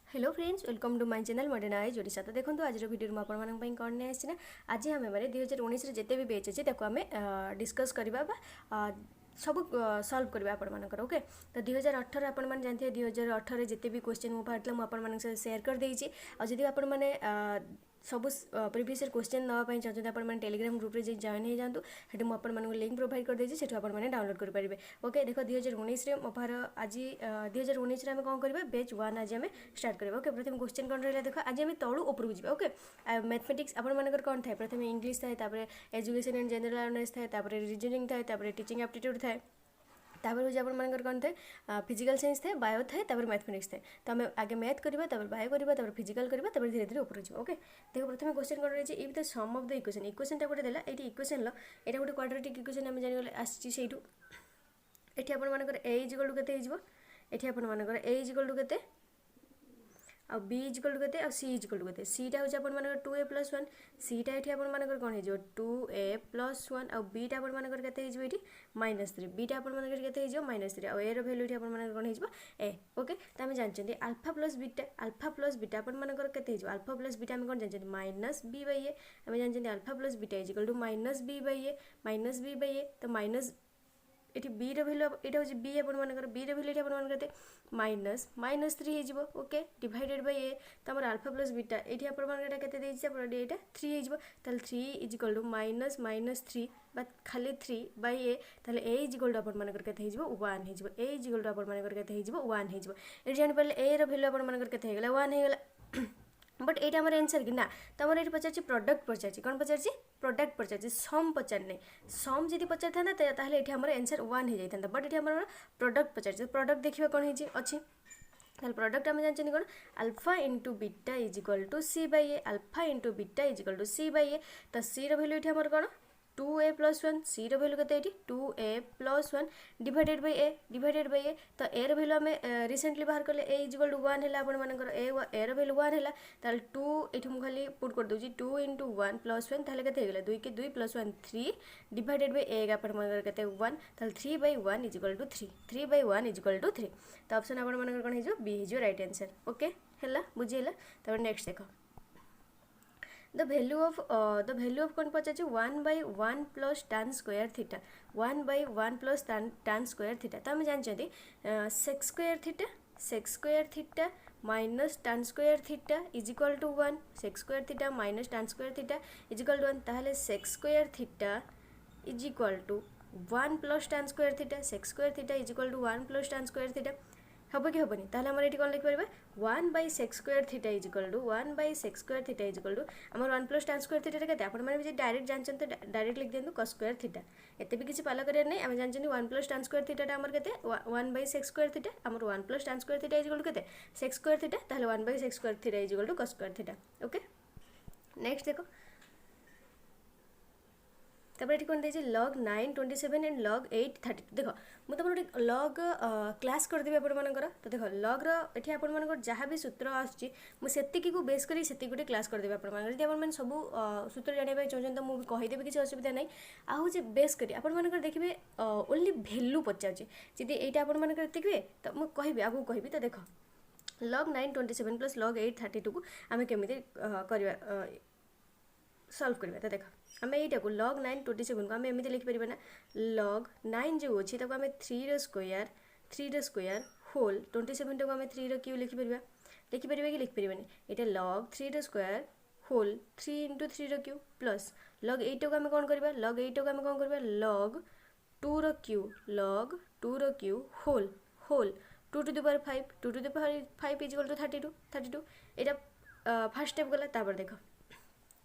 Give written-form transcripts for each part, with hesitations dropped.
Hello friends, welcome to my channel modern eyes Odisha. तो देखो आज वीडियो मुझे आपंप कौन नहीं आसी ना आज आम मैंने 2019 जिते भी बेच अच्छे ताको आम डिस्कस करवा सब सल्व करवा आपर ओके। तो 2018 आपने जानते 2018 जिते भी क्वेश्चन मो बाहर मुझे सेयार कर देती। आदि आपने सब प्रिवियस ईयर क्वेश्चन नापी चाहते आप टेलीग्राम ग्रुप में जॉइन हो जातु से मुझे लिंक प्रोवाइड कर देती से आपने डाउनलोड करेंगे। ओके देखो 2019 मो पार आज 2019 में कौन करवा बेच वन आज आम स्टार्ट करवा। ओके प्रथम क्वेश्चन कौन रहा देख आज आम तलू उपरକୁ ଯିବା। ओके मैथमेटिक्स आपंकर कौन थाए प्रथम इंग्लिश थाए एजुकेशन एंड जनरल अवेयरनेस थाए रीजनिंग थाए टीचिंग एप्टीट्यूड थाए तापर हूँ आपर कौन थाए फिजिकल साइंस थाए बायो थाए मैथमेटिक्स थाए। तो आम आगे मैथ करवा बायो करवा फिजिकल करवा धीरे धीरे ऊपर जाओ। ओके देखो प्रथम क्वेश्चन कौन रही if the sum of the equation equation गोटे देला ये इक्वेशन लो ये गोटे क्वाड्रेटिक इक्वेशन आम जानिगले आसी से ये आपर ए इजिकल टू के ये आपर ए इजिकल टू के आ बी इजिकल टू के सी इजिकल टू के सीटा हूँ आपर 2a+1 सीटा ये आपर कौन हो 2a+1 आ बीटा आपर के -3 बीटा आपर के -3 आ ए रैल्यू ये आपर कौन हो ए। ओके तो आम जानते अल्फा प्लस बीटा आपर के अल्फा प्लस बीटा आम कौन जानते -b/a आम जानते alpha plus beta is equal to -b/a तो माइनस ये बी रैल्यू यहाँ हूँ बी आपर बी रैल्यू ये आपर -3 हो। ओके डिवाइडेड बाय ए तो आम अल्फा प्लस बीटा ये आपर 3 हो 3 इजिकल टू -3 खाली 3 ए ताले ए इजिकल टू आपर के 1 हो ए इजिकल टू आपर के 1 हो ये जापर ए रैल्यू आपर के 1 हो बट ये आम आंसर कि ना तो आम ये पचार प्रोडक्ट पचार कौन पचार प्रोडक्ट पचार सम पचार नहीं सम जी पचार था ये आम आंसर 1 हो जाता बट ये आम प्रोडक्ट पचार प्रोडक्ट देखिए कौन अच्छी ताल प्रोडक्ट आम जानते कौन alpha into beta is equal to c a alpha into beta is equal to c a तो सी रैल्यू ये आम कौन 2a+1 सी रैल्यू के 2a+1 डिवाइडेड बाय ए तो ए रैल्यू आम रिसेंटली बाहर कले ए इजिकल टू 1 है आपर ए रैल्यू 1 है ताल 2 ये मुझे खाली पुट कर दूसरी 2 × 1 + 1 ताल के 2 के 2 + 1 3 डिवाइडेड बाय ए आपर के 1 ताल 3/1 इजिकल टू 3 इजिकल टू 3 तो ऑप्शन आपर कौन हो बी हो राइट आंसर। ओके है बुझीगला तब नेक्स्ट देख the value of कौन पचार 1/1 + tan square theta 1/1 + tan square theta तो आम जानते sec square theta minus tan square theta equal to 1 sec square theta minus tan square theta equal to 1 ताहले sec square theta equal to 1 + tan square theta sec square theta equal to 1 + tan square theta हम कि हेनी ताहले आम ये कौन लिखिपर 1/sec square theta equal to 1/sec square theta equal to आम 1 + tan स्क्वायर थीटा के आपने डायरेक्ट जानते तो डायरेक्ट लिख दिखाँ cos स्क्वायर थीटा एत भी किसी पाला कर नहीं आम जानते 1 + tan स्क्वायर थीटा आम के 1/sec स्क्वायर थीटा आम 1 + tan square theta equal to के sec स्क्वायर थीटा ताहले 1/sec square theta equal to cos square theta. Okay next देखो तब ये कौन देखिए log 9 27 एंड log 8 32 देख मुझे तुम गोटे लग क्लास करदेवी आपर तो देख लग रही आपर जहाँ भी सूत्र आसी को बेस कर गोटे क्लास करदेवी आपर आप सब सूत्र जानापी चाहते तो मुझे कहीदेवी किसी असुविधा नहीं आहू बेस कर आपर देखिए ओनली भैल्यू पचार जी यहाँ आपर देखिए तो मुझे कहि आगू कहि तो देख log 9 27 + log 8 32 को आम केमी करवा सल्व करवा तो देख आम यहीटा को log 9 27 को आम एमती लिखिपर ना log 9 जो अच्छी ताको आम 3 रो स्क्वायर होल 27 टाक आम 3 रो क्यू लिखिपर कि लिखिपर यहाँ log 3 रो स्क्वायर होल 3 × 3 रो क्यू प्लस log 8 टाक आम कौन करवा log 8 टाक आम कौन करवा log 2 रो क्यू whole 2 to the power 5 2 to the power 5 equal to 32 यहाँ फास्ट स्टेप गला तापर देख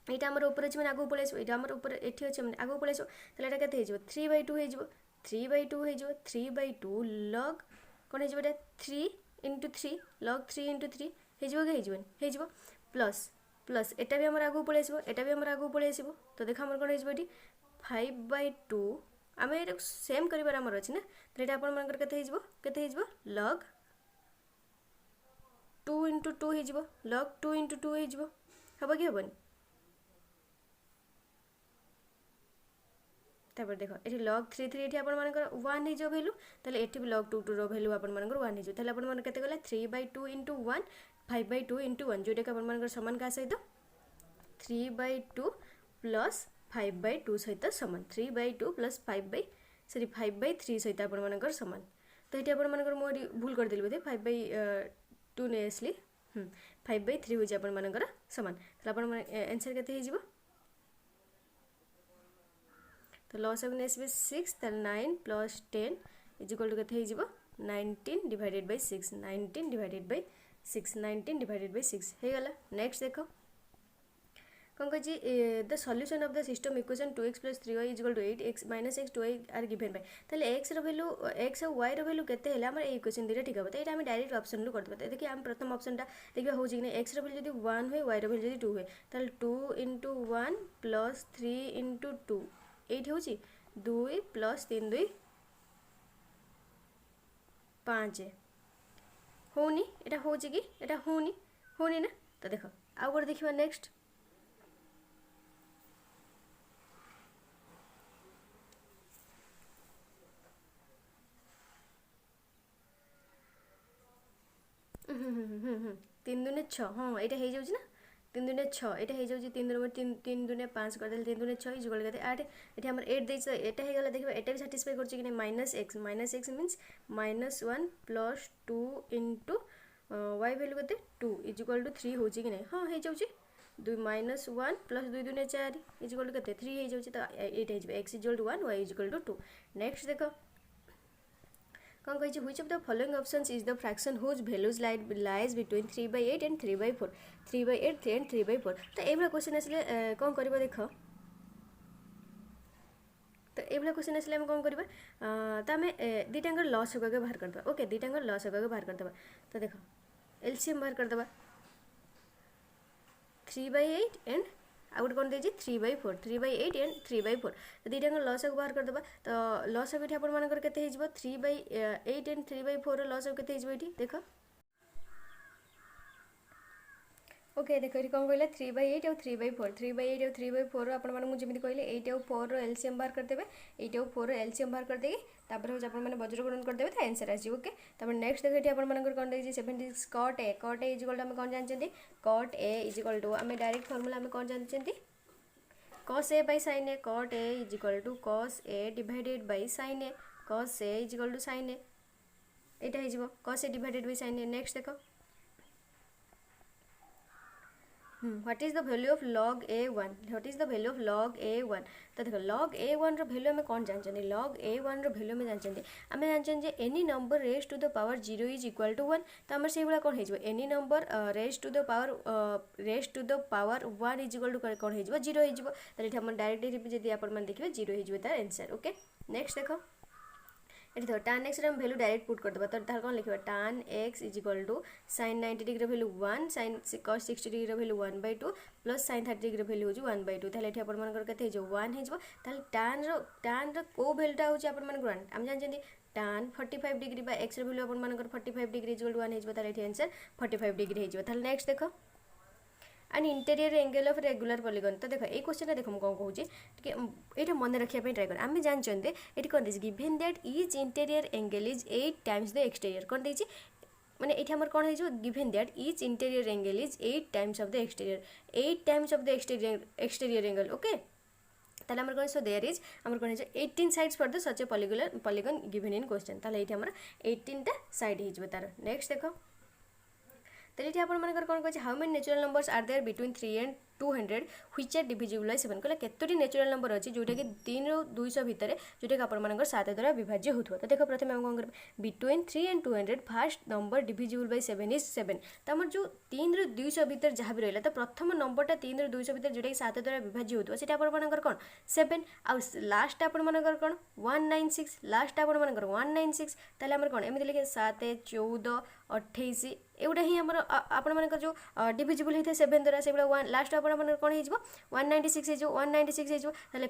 यहाँ आम ऊपर अच्छे मैंने आगे पलि आसो यहाँ आम ऊपर ये अच्छे मैंने आगे पलि आसो तो यहाँ के 3/2 हो 3/2 log कौन हो 3 × 3 log 3 × 3 हो प्लस एटा भी आम आगे पलि आसो एटा भी आम आगे पलि आसो तो देख आम कौन हो 5/2 आम ये सेम कर अच्छे ना तो यहाँ आपके log 2 × 2 हो log 2 × 2 हो हम कि हेनी तापर देख ये log 3 ये आपर 1 हो भैल्यू ताले ये भी log 2 रो भैल्यू आपर 1 हो ताले आपर के 3/2 × 1 5/2 इंटू 1 जोटा कि आप सामान क्या सहित 3/2 प्लस 5/2 सहित सामान 3/2 प्लस 5/3 सहित आप सामान। तो ये आप भूल करदेली बोधे 5/2 नहीं आसली 5/3 हूँ आपर सामान। तो आप आंसर के तो लॉस नहीं आसबे 6 9 प्लस 10 इजिकल टू के 19 divided by 6 19 divided by 6 19 divided by 6 हो गला। नेक्स्ट देख कौन कही the solution of the system equation 2x + 3y equal to 8 x - x 2y are given by ताले x रो वैल्यू x और y रो वैल्यू केते हेले हमर ए इक्वेशन दिरा ठीक है। तो ये डायरेक्ट ऑप्शन रू करदबा। तो देखिए हम प्रथम ऑप्शन टा देखिबा हो कि नहीं x रो वैल्यू यदि 1 होय y रो वैल्यू यदि 2 होय ताले 2 * 1 + 3 * 2 8 होची 2 + 3 2 5 होनी एटा होची कि एटा होनी ना। तो देखो आउ गोटे देखिबा नेक्स्ट तीन दुने 6 हाँ यहाँ हो जाऊँ ना 3 दुने 6 यहाँ हो जाऊँ 3 दुने 3 दुने 5 करदे 3 दुने 6 इजिकल के 8 ये आम 8 देछ एटा हो गला देखिबा एटा भी सैटिस्फाई करछि कि -x means -1 + 2 into y value के 2 इजिकल टू 3 हो कि नहीं हाँ हो जाऊँ 2 -1 + 2 दुने 4 इजिकल टू के 3 हो जाऊँ। तो ये x equal to 1 y equal to 2। Next देख कौन कही which of the following options is the fraction whose values lies between 3/8 and 3/4 3/8 and 3/4। तो ये क्वेश्चन आसले कौन करबा देख तो ये क्वेश्चन आसले कौन करबा तो आम दुटाक लॉस होगा बाहर करदे ओके दुटाक लॉस होगा बाहर करदे। तो देख एलसीएम बाहर करदे 3/8 एंड आउ गोटे कौन देती 3/4 3/8 एंड 3/4। तो दुटाक लॉस बाहर करदे। तो लॉस ये आपर के 3/8 एंड 3/4 लॉस के देख ओके देखो ये कौन कहला 3/8 और 3/4 3/8 और 3/4 आपको कहले 8 और 4 एलसीएम बाहर करदेवे 8 और 4 एलसीएम बाहर करदे तापर हो आपने वज्र गुणन करदेवे तो आंसर आसो ओके। तापर नेक्स्ट देखो ये आपको कौन देखिए 76 कॉट ए इजिकल टू आम कौन जानते कॉट ए इजिकल टू आम डायरेक्ट फॉर्मूला आम कौन जानते cos a by sin a cot a is equal to cos a divided by sin a cos a is equal to sin a यहाँ हो cos a divided by sin a। Next देखो what is the value of log a1 what is the value of log a1। तो देखो log a1 रो value आम कौन जानते log a1 रो value आम जानते आम जानते any number raise to the power 0 is equal to 1। तो आम से कौन हो any number raise to the power 1 is equal to कौन हो 0 हो डायरेक्ट जब आप देखिए 0 हो तार आंसर ओके। नेक्स्ट देखो ये देखो tan x हम वैल्यू डायरेक्ट पुट करदे। तो कौन लिखा tan x equal to sin 90 degree value 1 sin cos 60 degree value 1/2 plus sin 30 degree value हो 1/2। ताले ये आपर के 1 हो tan रो को वैल्यूटा हो आपर 1 आम जानते tan 45 डिग्री बा x रो वैल्यू आपर 45 डिग्री इजिकल टू 1 हो ताले ये आंसर 45 डिग्री हो। ताले नेक्स्ट देखो and interior angle of regular polygon. तो देखो ये क्वेश्चन देख कौन कहूँ ये मन रखा ट्राई कर आम जानते ये कौन देती given that each interior angle is 8 times the exterior कौन देती माने ये आम कौन हो given that each interior angle is 8 times of the exterior 8 times of the exterior angle okay. ताले आमर कौन सो देयर इज आमर कौन 18 sides for the such A polygon given in question. ताले ये आमर 18 टा साइड हो तार। नेक्स्ट देखो तो ये आप कौन कहे how many natural numbers are there between 3 and 200 which are divisible by 7 कहला केतोटी नेचुरल नंबर अच्छी जोटा कि 3 ରୁ 200 भितर जोटा कि आपर 7 द्वारा विभाज्य होथो। तो देखो प्रथम हम कौन कर between 3 and 200 fast number divisible by 7 is 7। तो आमर जो 3 ରୁ 200 भितर जहाँ भी रहा तो प्रथम नंबरटा 3 ରୁ 200 भितर जोटा कि 7 द्वारा विभाज्य होथो सेटा आपर कौन 7 आउ लास्ट आपर कौन 196 लास्ट आपर 196 ताले आमर कौन एमती लिखे 7 14 28 एगुटा ही आपर जो डिविजिबल होता है 7 द्वारा से लास्ट आप कौन हो 196 हो 196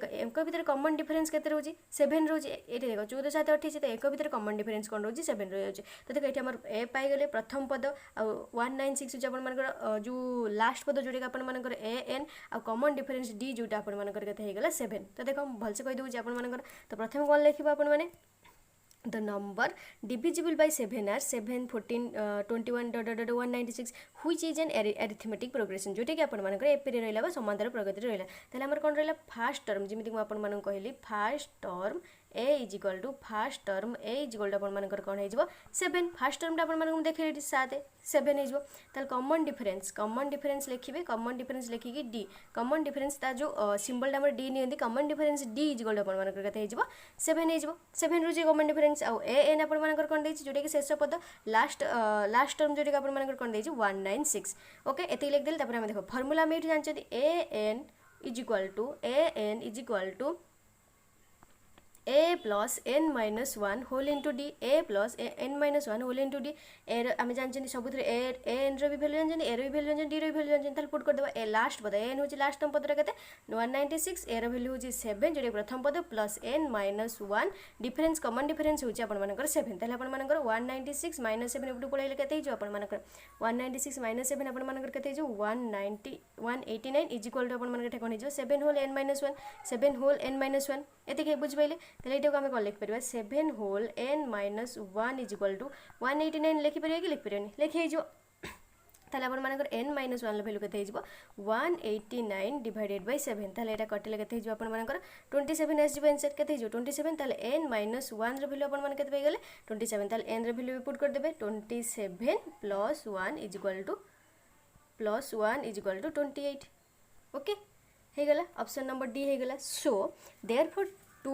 एक भितर कमन डिफरेन्स के रोचे 7 रोचे ये देख 14 7 28 तो एक भितर कमन डिफरेन्स कौन रोचे 7 रोचे। तो देखो ये ए पाईगले प्रथम पद आ 196 हो जो लास्ट पद जोटा कि A N uh common difference D जोटा आपंकर 7। तो देखो भलसे कहीदे आप तो प्रथम कौन लिखा आपने the number divisible by 7 are 7 14 21 196 which is an arithmetic progression जोटा कि आपंकर एपी रहा समांतर प्रगति रहा ताले आमर कौन रहा फास्ट टर्म जमी मुझे आपन कहली first term a is equal to first term a is equal to आपंकर कौन हो 7 फास्ट टर्म आपको देखे 7 7 हो कॉमन डिफरेन्स लिखे कॉमन डिफरेन्स लिखिकी डी कॉमन डिफरेन्स जो सिंबल आम डी नि common difference d is equal to आपंकर 7 हो 7 रू कॉमन डिफरेन्स आउ ए एन आपंकर कौन देती जोटा कि शेष पद लास्ट टर्म जोटा कि आपंकर कौन देती 196 ओके एत लिखदेली आम देख फर्मूला आम ये जानते a n is equal to a plus n minus 1 whole into d a plus n minus 1 whole into d a आम जानते सब a n रो भी वैल्यू जानते a रो भी वैल्यू जानते d रो भी वैल्यू जानते पुट कर देबा ए लास्ट पद n होची लास्ट टर्म पदरा केते 196 a रो वैल्यू होची 7 जोटा प्रथम पद plus n minus 1 difference common difference होची अपन मानकर 7 ताले अपन मानकर 196 minus 7 एपटू पळैले केते हिजो अपन मानकर 196 minus 7 अपन मानकर केते हिजो 190 189 इज इक्वल टू अपन मानकर कोन हिजो 7 whole n minus 1 7 whole n minus 1 एते बुझ पाइले ताले एटा को हम कोन लिख परबा 7 whole n minus 1 is equal to 189 लिखि परिया कि लिख परियानी लिखि हिजो ताले अपन मानकर n minus 1 वैल्यू केते हिजो 189 डिवाइडेड बाय 7 ताले एटा कटिले केते हिजो अपन मानकर 27 एस जिवो आंसर केते हिजो 27 ताले n minus 1 रो वैल्यू अपन मान केते पाइ गेले 27 ताले n रो वैल्यू पुट कर देबे 27 plus 1 is equal to 28 okay हे गला ऑप्शन नंबर डी हे गला so therefore to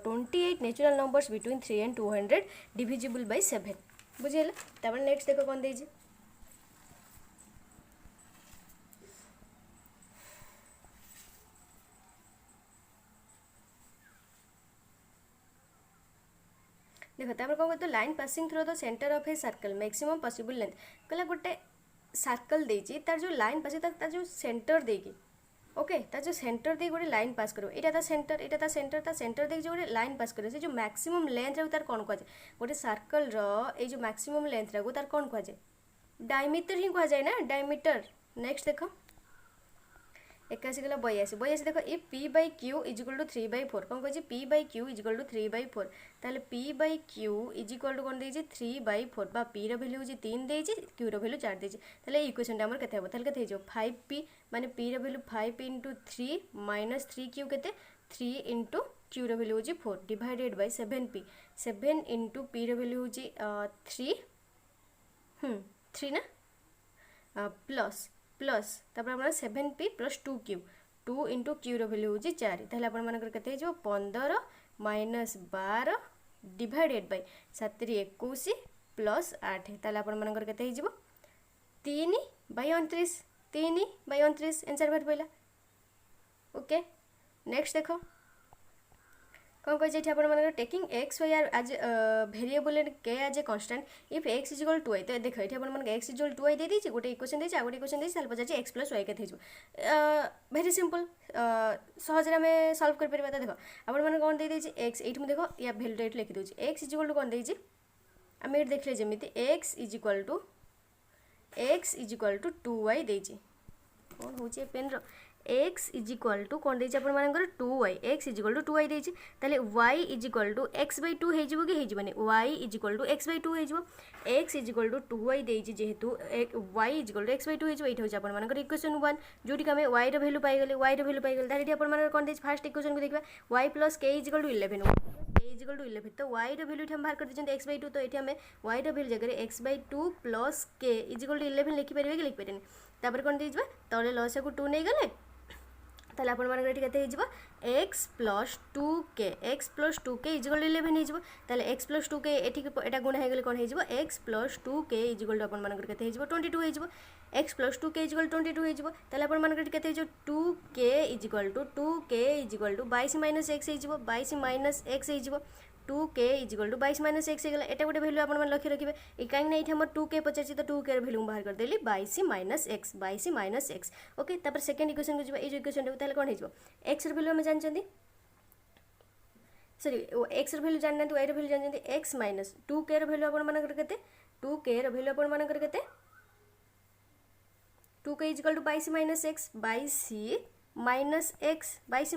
28 natural numbers between 3 and 200 divisible by 7 बुझेला तापर नेक्स्ट देखो कोन देजी देखो तापर कौन कहते line passing through the centre of a circle maximum possible length कहला गोटे सर्कल देजी तार जो लाइन पास तार जो सेंटर देगी ओके तार जो सेंटर दे गोटे लाइन पास करो एटा ता सेंटर दे जो गोटे लाइन पास करो से जो मैक्सिमम लेंथ रे तार कोन कहजे गोटे सर्कल रो ए जो मैक्सिमम लेंथ रे तार कोन कहजे डायमीटर ही कह जाए ना डायमीटर नेक्स्ट देखो 81 गला 82 देखो ए p by q is equal to 3/4 कौन कहछि p by q is equal to 3/4 ताले p by q is equal to कोन देछि 3/4 बा p रो वैल्यू होछि 3 देछि q रो वैल्यू 4 देछि ताले इक्वेशन हमर केते हबो ताले केते हिजो 5p माने p रो value 5p into 3 minus 3q केते 3 into q रो वैल्यू होछि 4 divided by 7p 7 into p रो वैल्यू होछि 3 ना प्लस तापर हमरा 7p plus 2q 2 into q रो वैल्यू होछि 4 ताले अपन मानकर केते जो 15 minus 12 डिवाइडेड बाय 7 21 plus 8 ताले अपन मानकर केते हिजबो 3/29 आंसर बात पइला ओके नेक्स्ट देखो कौन कही आप taking x y as variable and k as a constant if x is equal to y तो देखो ये आप x is equal to y दे दीजिए गोटे इक्वेशन देती गोटे इक्वेशन देती पचार एक्स प्लस वाई के भेरी सिंपल सहजरे आम सल्व कर देखो आप कौन दे दीजिए एक्स ये देखो या भैल्यू ये लिखी दूसरी एक्स इज इक्वल टू कौन देती आम ये देखले जमी x is equal to 2y देती कौन हो पेन रो x इज इक्वल टू कौन देती आपर 2y x is equal to 2y देती y is equal to x by 2 हो कि y is equal to x by 2 हो x is equal to 2y देती जेहेतु y is equal to x by 2 हो ये आपर इक्वेशन 1 जोटी आम y रो वैल्यू पाइगले y रो वैल्यू पाइगले ताकि आपर कौन देती फास्ट इक्वेशन को देखा y plus k is equal to 11 is equal to 11 तो y रो वैल्यू हम बाहर कर देते x by 2 तो ये आम y रो वैल्यू जगह x by 2 plus k is equal to 11 लिखिपारे कि लिखिपारे तापर कौन दीजिए तले लस को 2 नहीं गले ताले आपण मानकर एठी केते हिजबो x plus 2k x plus 2k is equal to 11 हिजबो ताले x plus 2k एठी एटा गुणा हे गेले कोन हिजबो x plus 2k is equal to आपण मानकर केते हिजबो 22 हिजबो x plus 2k is equal to 22 हिजबो ताले आपण मानकर एठी केते हिजबो 2k is equal to 22 minus x हिजबो 22 minus x हिजबो 2k is equal to 22 minus x हे गेला एटा गोटे वैल्यू आपण मन लक्ष्य रखिबे ए काहे नै एठी हमर 2k पचाची तो 2k र वैल्यू बाहर कर देली 22 minus x ओके तापर सेकंड इक्वेशन को जिबा ए जो इक्वेशन रे ताले कोन हिजबो x र वैल्यू हम जानचंदी सॉरी x र वैल्यू जानना तो y र वैल्यू जानचंदी x minus 2k र वैल्यू आपण मन कर केते 2k र वैल्यू आपण मन कर केते 2k is equal to 22 minus x 22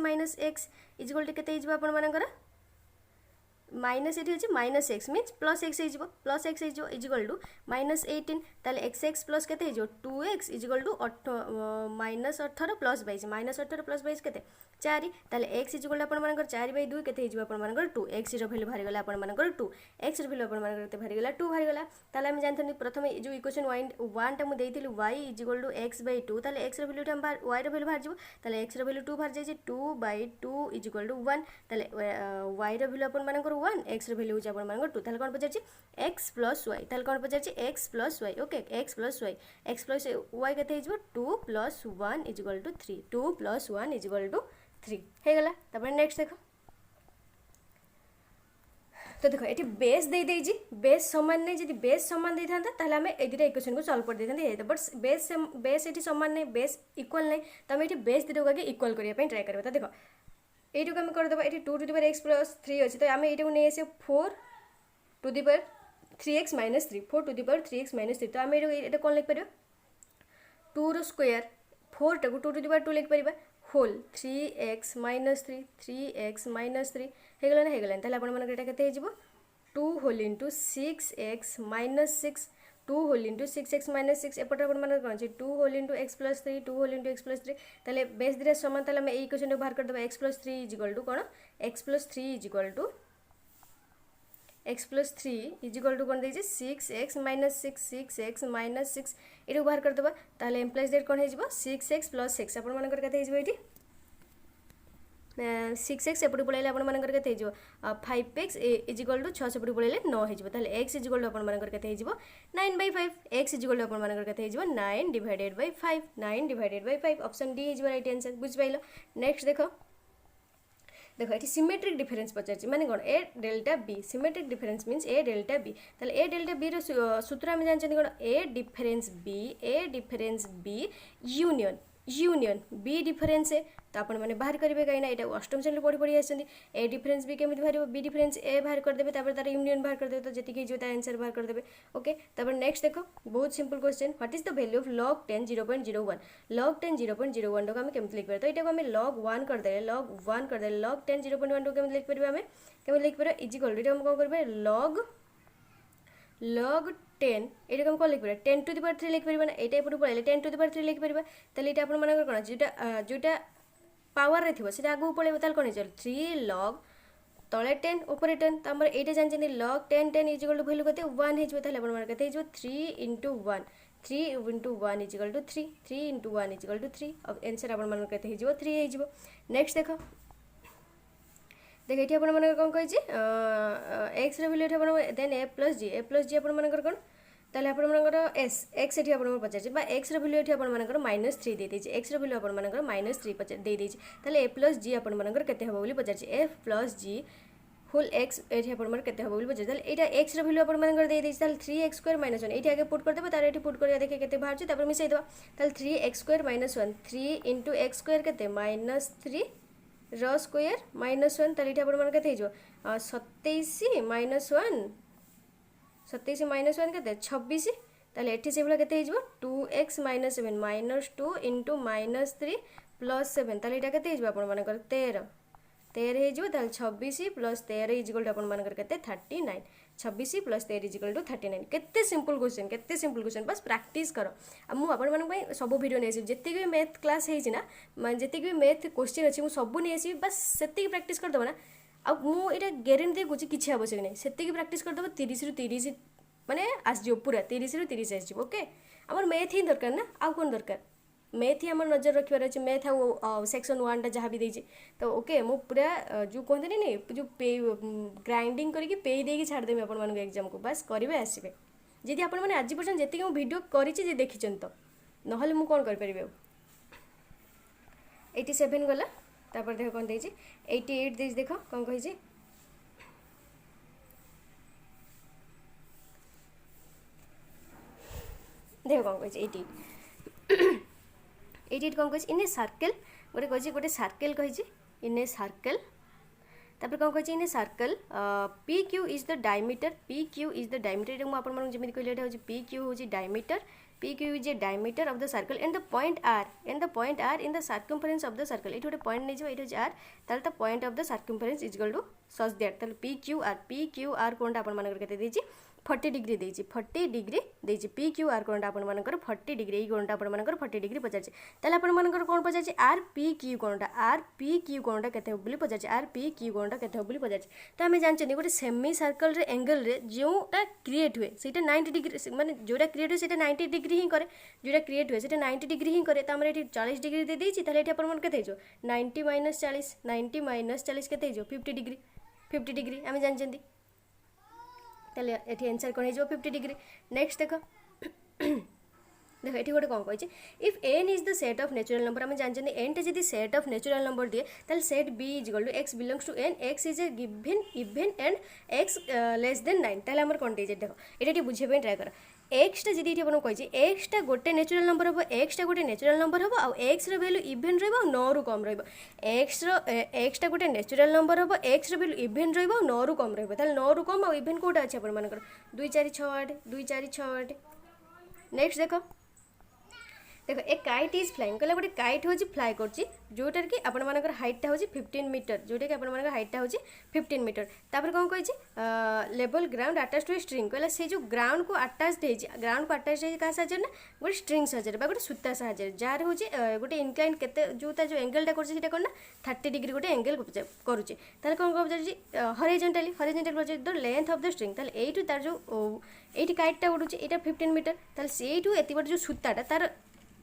minus x is equal to केते हिजबो आपण मन कर माइनस ये अच्छे minus x means plus x हो प्लस एक्स हो इजिकल टू माइनस 18 ताले x x plus k 2x equal to minus 18 plus 22 minus 18 plus 22 के 4 ताले एक्स इजिकल टू आपर 4/2 के आपर 2 एक्स भैल्यू बाहरी गला आपर 2 एक्स भैल्यू आपर बाहरी गला 2 बाहरी गला ताले हम जानते प्रथम जो इक्वेशन 1 टा मुझे y इजिकल टू x/2 ताले x भैल्यू y भैल्यू बाहर जाव ताले x भैल्यू 2 बाहर जाइए 2/2 इजिकल टू 1 ताले y भैल्यू आपर 1 x भैल्यू हो आपर 2 ताले कौन पचार x प्लस y ताले कौन पचार x plus y okay x plus y के 2 plus 1 equal to 3 2 plus 1 equal to 3 हो गला तापर नेक्स्ट देखो तो देखो ये बेस दे देजी बेस समान नहीं जी बेस समान दे था आम ए दुटा इक्वेशन को सॉल्व कर देते बट बेस ये समान नहीं बेस इक्वल नहीं तो आम ये बेस दुटा आगे इक्वल करने ट्राए करवा तो देखो यू आम करदे ये 2 to the power x plus 3 अच्छी तो आम ये नहीं आसे 4 to the power 3x minus 3 4 to the power 3x minus 3 तो आम ये कौन लिख पार 2 रो स्क्वायर 4 टाक 2 to the power 2 लिख पार whole 3x minus 3 3x minus 3 होगला ना होगला ताले आपण मनकर एटा केते हो 2 whole into 6x minus 6 2 whole into 6x minus 6 एपटे आपण मनकर कोन 2 whole into x plus 3 2 whole into x plus 3 ताले बेस दिरे समान ताले हम ए इक्वेशन बाहर कर देबा x plus 3 इक्वल टू कोन x plus 3 equal to x plus 3 equal to कोन देछि 6x minus 6 6x minus 6 एटू बाहर कर देबा ताले इम्प्लाइज दैट कोन हे जिवो 6x plus 6 आपण मनकर केते हे जिवो एटी 6x एपटे पळैले आपण मनकर केते हे जिवो 5x इक्वल टू 6 सेपटे पळैले 9 हे जिवो ताले x इक्वल टू आपण मनकर केते हे जिवो 9/5 x इक्वल टू आपण मनकर केते हे जिवो 9 divided by 5 9 divided by 5 option D हे जिवो राइट आंसर बुझ पाइलो नेक्स्ट देखो देखो ये सिमेट्रिक डिफरेंस पचार माने कौन A delta B symmetric difference means A delta B ताले ए डेल्टा बी सूत्र आम जानते कौन A difference B union union B difference A तो आपण मैंने बाहर करेंगे कहीं ये अष्टम श्रेणी पढ़ी पढ़ी आसती ए डिफरेंस बी केमी बाहर बी डिफरेंस ए बाहर करदे तार यूनियन बाहर करदे तो जी जो आंसर बाहर करदे ओके तापर नेक्स्ट देखो बहुत simple question what is the value of log 10 0.01 log 10 0.01 को आम केमती लिख पार तो यहाँ आम log 1 करदे log 10 0.1 को केमती लिख पार आम केमती लिख पार इजिकल टू कौन करें log 10 ये कौन लिख पार 10 to the power 3 लिख पार ना यहाँ एपटू पड़े 10 to the power 3 लिख पार ताले ये आपण मन कौन जोटा पावर रे थी से आगू पड़े ताल कौन 3 log तले 10 ऊपर 10 तो आम ये जानते log 10 इजिकल टू वैल्यू केते 1 हो 3 into 1 3 into 1 equal to 3 3 into 1 equal to 3 अब आंसर आपण मन केते 3 हो नेक्स्ट देखो देखो ये आपण मन कौन कही एक्स वैल्यू देन ए प्लस जी आपण मन कौन ताले आपण मनकर एस एक्स एठी आपण पचार बा एक्स वैल्यू एठी आपण मनकर -3 दे देछि एक्स वैल्यू आपण मनकर -3 पचार दे देछि ताले ए प्लस जी आपण मनकर केते हबो बोली पचार एफ प्लस जी होल एक्स एठी आपण मनकर केते हबो बोली पचार ताले एटा एक्स वैल्यू आपण मनकर दे देछि ताले 3x² - 1 एठी आगे पुट कर देबा तारे एठी पुट करिया देखे केते बाहर छि तापर मिसै देबा ताले 3x² - 1 3 into x² केते -3 र स्क्वायर -1 ताले एठी आपण मनकर केते हिजो 27 -1 27 -1 के 26 ताले एठी से भला केते हिजो 2x - 7 -2 into -3 + 7 ताले एटा केते हिजो आपण मानकर 13 13 हिजो ताले 26 + 13 इक्वल टू आपण मानकर केते 39 26 + 13 इक्वल टू 39 केते सिंपल क्वेश्चन बस प्रैक्टिस करो आ मु आपण मानक पई सब वीडियो नै आसी जति भी मैथ क्लास हेछि ना जति भी मैथ क्वेश्चन अछि मु सब नै आसी बस सेति प्रैक्टिस कर दबो ना आ मु एटा गारंटी दे कुछ किछि आवश्यक नै सेति प्रैक्टिस कर दबो 30 रु 30 माने आस जो पूरा 30 रु 30 आस ओके हमर मैथ ही दरकार ना आ कोन दरकार मैथ ही हमर नजर रखिबार अछि मैथ आ सेक्शन 1 टा जहाँ भी देछि तो ओके मु पूरा जो कहते नै जो पे ग्राइंडिंग करके पे देकी छाड़ देमी अपन मानको एग्जाम को बस करिवे आसीबे जदि अपन माने आज पर्यंत जेति मु वीडियो करिछि जे देखिछन तो नहले मु कोन कर परिबे 87 गला तापर देखो कोन देछि 88 देछि देखो कोन कहिछि देखो कौन कही 88 कौन कही इन ए सर्कल गोटे कही गोटे सर्कल कही इन ए सर्कल तापर कौन कही in circle P Q is the diameter, P Q is the diameter ये मुझे आपको जमी कहली ये पी क्यू हूँ diameter, P Q is a diameter of the circle and the point are in the circumference of the circle, ये गोटे point नहीं ये आर, ताल the point of the circumference is equal to such that, ताल P Q R कोणटा आपन केते देछि 40 डिग्री देछि, 40 डिग्री देछि, पी क्यू आर कोणटा आपन 40 डिग्री, ये कोणटा आपन 40 डिग्री पचार, ताल आपन कोण पचार आर पी क्यू कोणटा केते हो बोली पचार, आर पी क्यू कोणटा केते हो बोली पचार। तो आम जानते गोटे सेमी सर्कल रे एंगल रे जोटा क्रिएट हुए सेटा 90 डिग्री माने जोटा क्रिएट हुए सेटा 90 डिग्री ही करे, जोटा क्रिएट हुए सेटा 90 डिग्री ही करे, तो आम ये 40 डिग्री दे देछि, ताले एठी आपन केते हो 90 माइनस 40, 90 माइनस 40 केते हो 50 डिग्री, 50 डिग्री आम जानते, ताले एठी आंसर कोन हो 50 डिग्री। नेक्स्ट देखो देखो ये गोटे कौन कही if N is the set of natural number, आम जानते एन टा जब सेट ऑफ नेचुरल नंबर दिए ताल set B is equal to X belongs to N, X is a given even and X less than 9, ताल आम कौन देखो ये बुझे ट्राए कर, एक्सटा जी आपको कही एक्सटा गोटे नेचुरल नंबर हम, एक्सटा गोटे नेचुरल नंबर हम आउ एक्स वैल्यू इभेन रहा 9 रु कम एक्सटा गोटे नेचुरल नंबर हम, एक्स वैल्यू इभेन रहा 9 रु कम रहा, 9 रु कम आउ इभेन कौटा अच्छे आपर 2 4 6 8, 2 4 6 8। नेक्स्ट देखो देखो ए काइट इज फ्लाइंग कहला गोटे काइट हूँ फ्लाए करोटार कि आपण मानकर हाइटा हूँ 15 मीटर, जोटा कि आपण हाइटा हूँ 15 मीटर, तापर कौन कही level ground attach to a string कहला से जो ग्राउंड को अटैच ग्राउंड को अटैच क्या साहाଯ୍य ना गोटे स्ट्रिंग साहाଯ୍य गोटे सूता साहाଯ୍य जार हूँ गोटे इनक्लाइन के जो एंगलटा कर कौन ना 30 डिग्री गोटे एंगल करुचे, ताले कौन पचार horizontal the length of the string, ताले एठू तार जो ये काइटा उड़ूचे यहाँ 15 मीटर, ताले सेठू एत बड़े जो सूताटा तार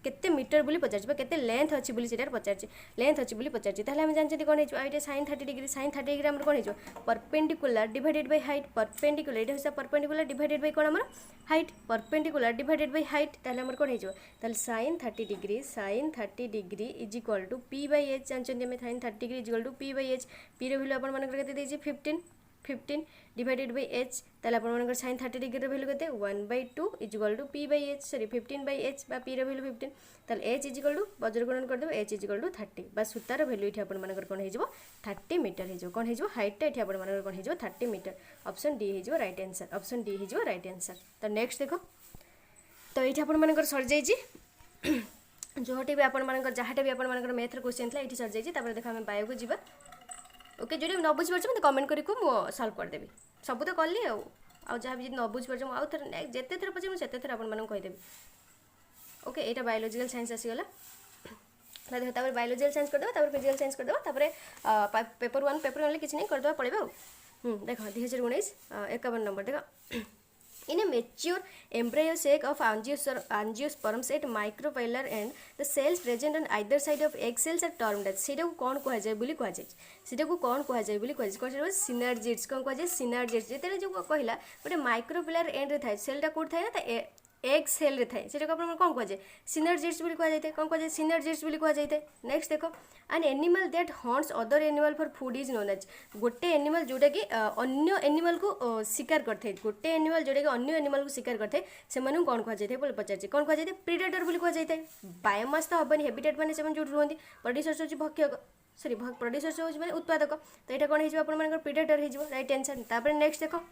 केते मीटर बोली पचार केते लेंथ अच्छी बोली सेटार पचार लेंथ अच्छी बोली पचार, ताहले हम जानते कौन हो ये sin 30 डिग्री, sin 30 डिग्री आमर कौन हो perpendicular divided by height, perpendicular ये होता परपेंडिकुलर डिवाइडेड बाय कौन आमर height, perpendicular divided by height, ताहले आमर कौन हो ताहले sin 30 degree is equal to p by h, जानते हैं sin 30 degree is equal to p by h, p रो वैल्यू आपण मानकर केते देछि 15 डिवाइडेड बाय h, ताले आपण मानकर sin 30 डिग्री रो वैल्यू केते 1/2 is equal to p by h, sorry 15 by h बा p रो वैल्यू 15, ताले h इज इक्वल टू वज्र गुणन कर देबो h इज इक्वल टू 30 बा सूतार वैल्यू इठी आपण मानकर कोन हे जबो 30 मीटर हे जबो, कोन हे जबो हाइट टा इठी आपण मानकर कोन हे जबो 30 मीटर, ऑप्शन डी हे जबो राइट आंसर, ऑप्शन डी हे जबो राइट आंसर। तो नेक्स्ट देखो तो इठी आपण मानकर सर जाई छी जोटे भी आपण मानकर जहाटे भी आपण मानकर मैथ रो क्वेश्चन थला इठी सर जाई छी, तापर देखो हम बायो को जीवा ओके, जो न बुझी पार्छ मत कमेंट करी को मो सॉल्व कर देबी, सब तो कली आ जहाँ भी न बुझी पार्छ आउ थर जेते थर पचे सेते थर आपण मानन कहि देबी ओके। एटा बायोलॉजिकल साइंस आसीगला, देखो तापर बायोलॉजिकल साइंस कर देबा, तापर फिजिकल साइंस कर देबा, तापर पेपर 1 पेपर 1 किछ नहीं कर देबा पड़ेबा। देखो 2019 51 नंबर देखो in a mature embryo sac of angiosperms at micropylor end the cells present on either side of egg cells are termed as, सेटा को कौन कह जाए बोली कह जाए, सेटा को कौन कह जाए बोली कह जाए सिनर्जिड्स, कौन कह जाए सिनर्जिड्स, जेते जो कहला गोटे माइक्रोपिलर एंड रे थाए सेलटा कोड थाए ना एग सेल रे थाए सेटा को कौन कह जाए सिनर्जिड्स बोली कह जाए, कौन कह जाए सिनर्जिड्स बोली कह जाए। नेक्स्ट देखो an animal that haunts other animal for food is known as, गोटे एनिमल जोटा कि अन्य एनिमल को शिकार करते, गोटे एनिमल जोटा कि अन्य एनिमल को शिकार करते से कौन कह जाए बोले पचार कौन कह जाए प्रीडेटर बोली कह जाए, बायोमास तो हेनी हेबिटेट मैंने जो रुहति, प्रोड्यूसर्स होची भक्षक सॉरी प्रोड्यूसर्स होची माने उत्पादक, तो यहाँ कौन हो आपन प्रीडेटर हो राइट आंसर। तापर नेक्स्ट देखो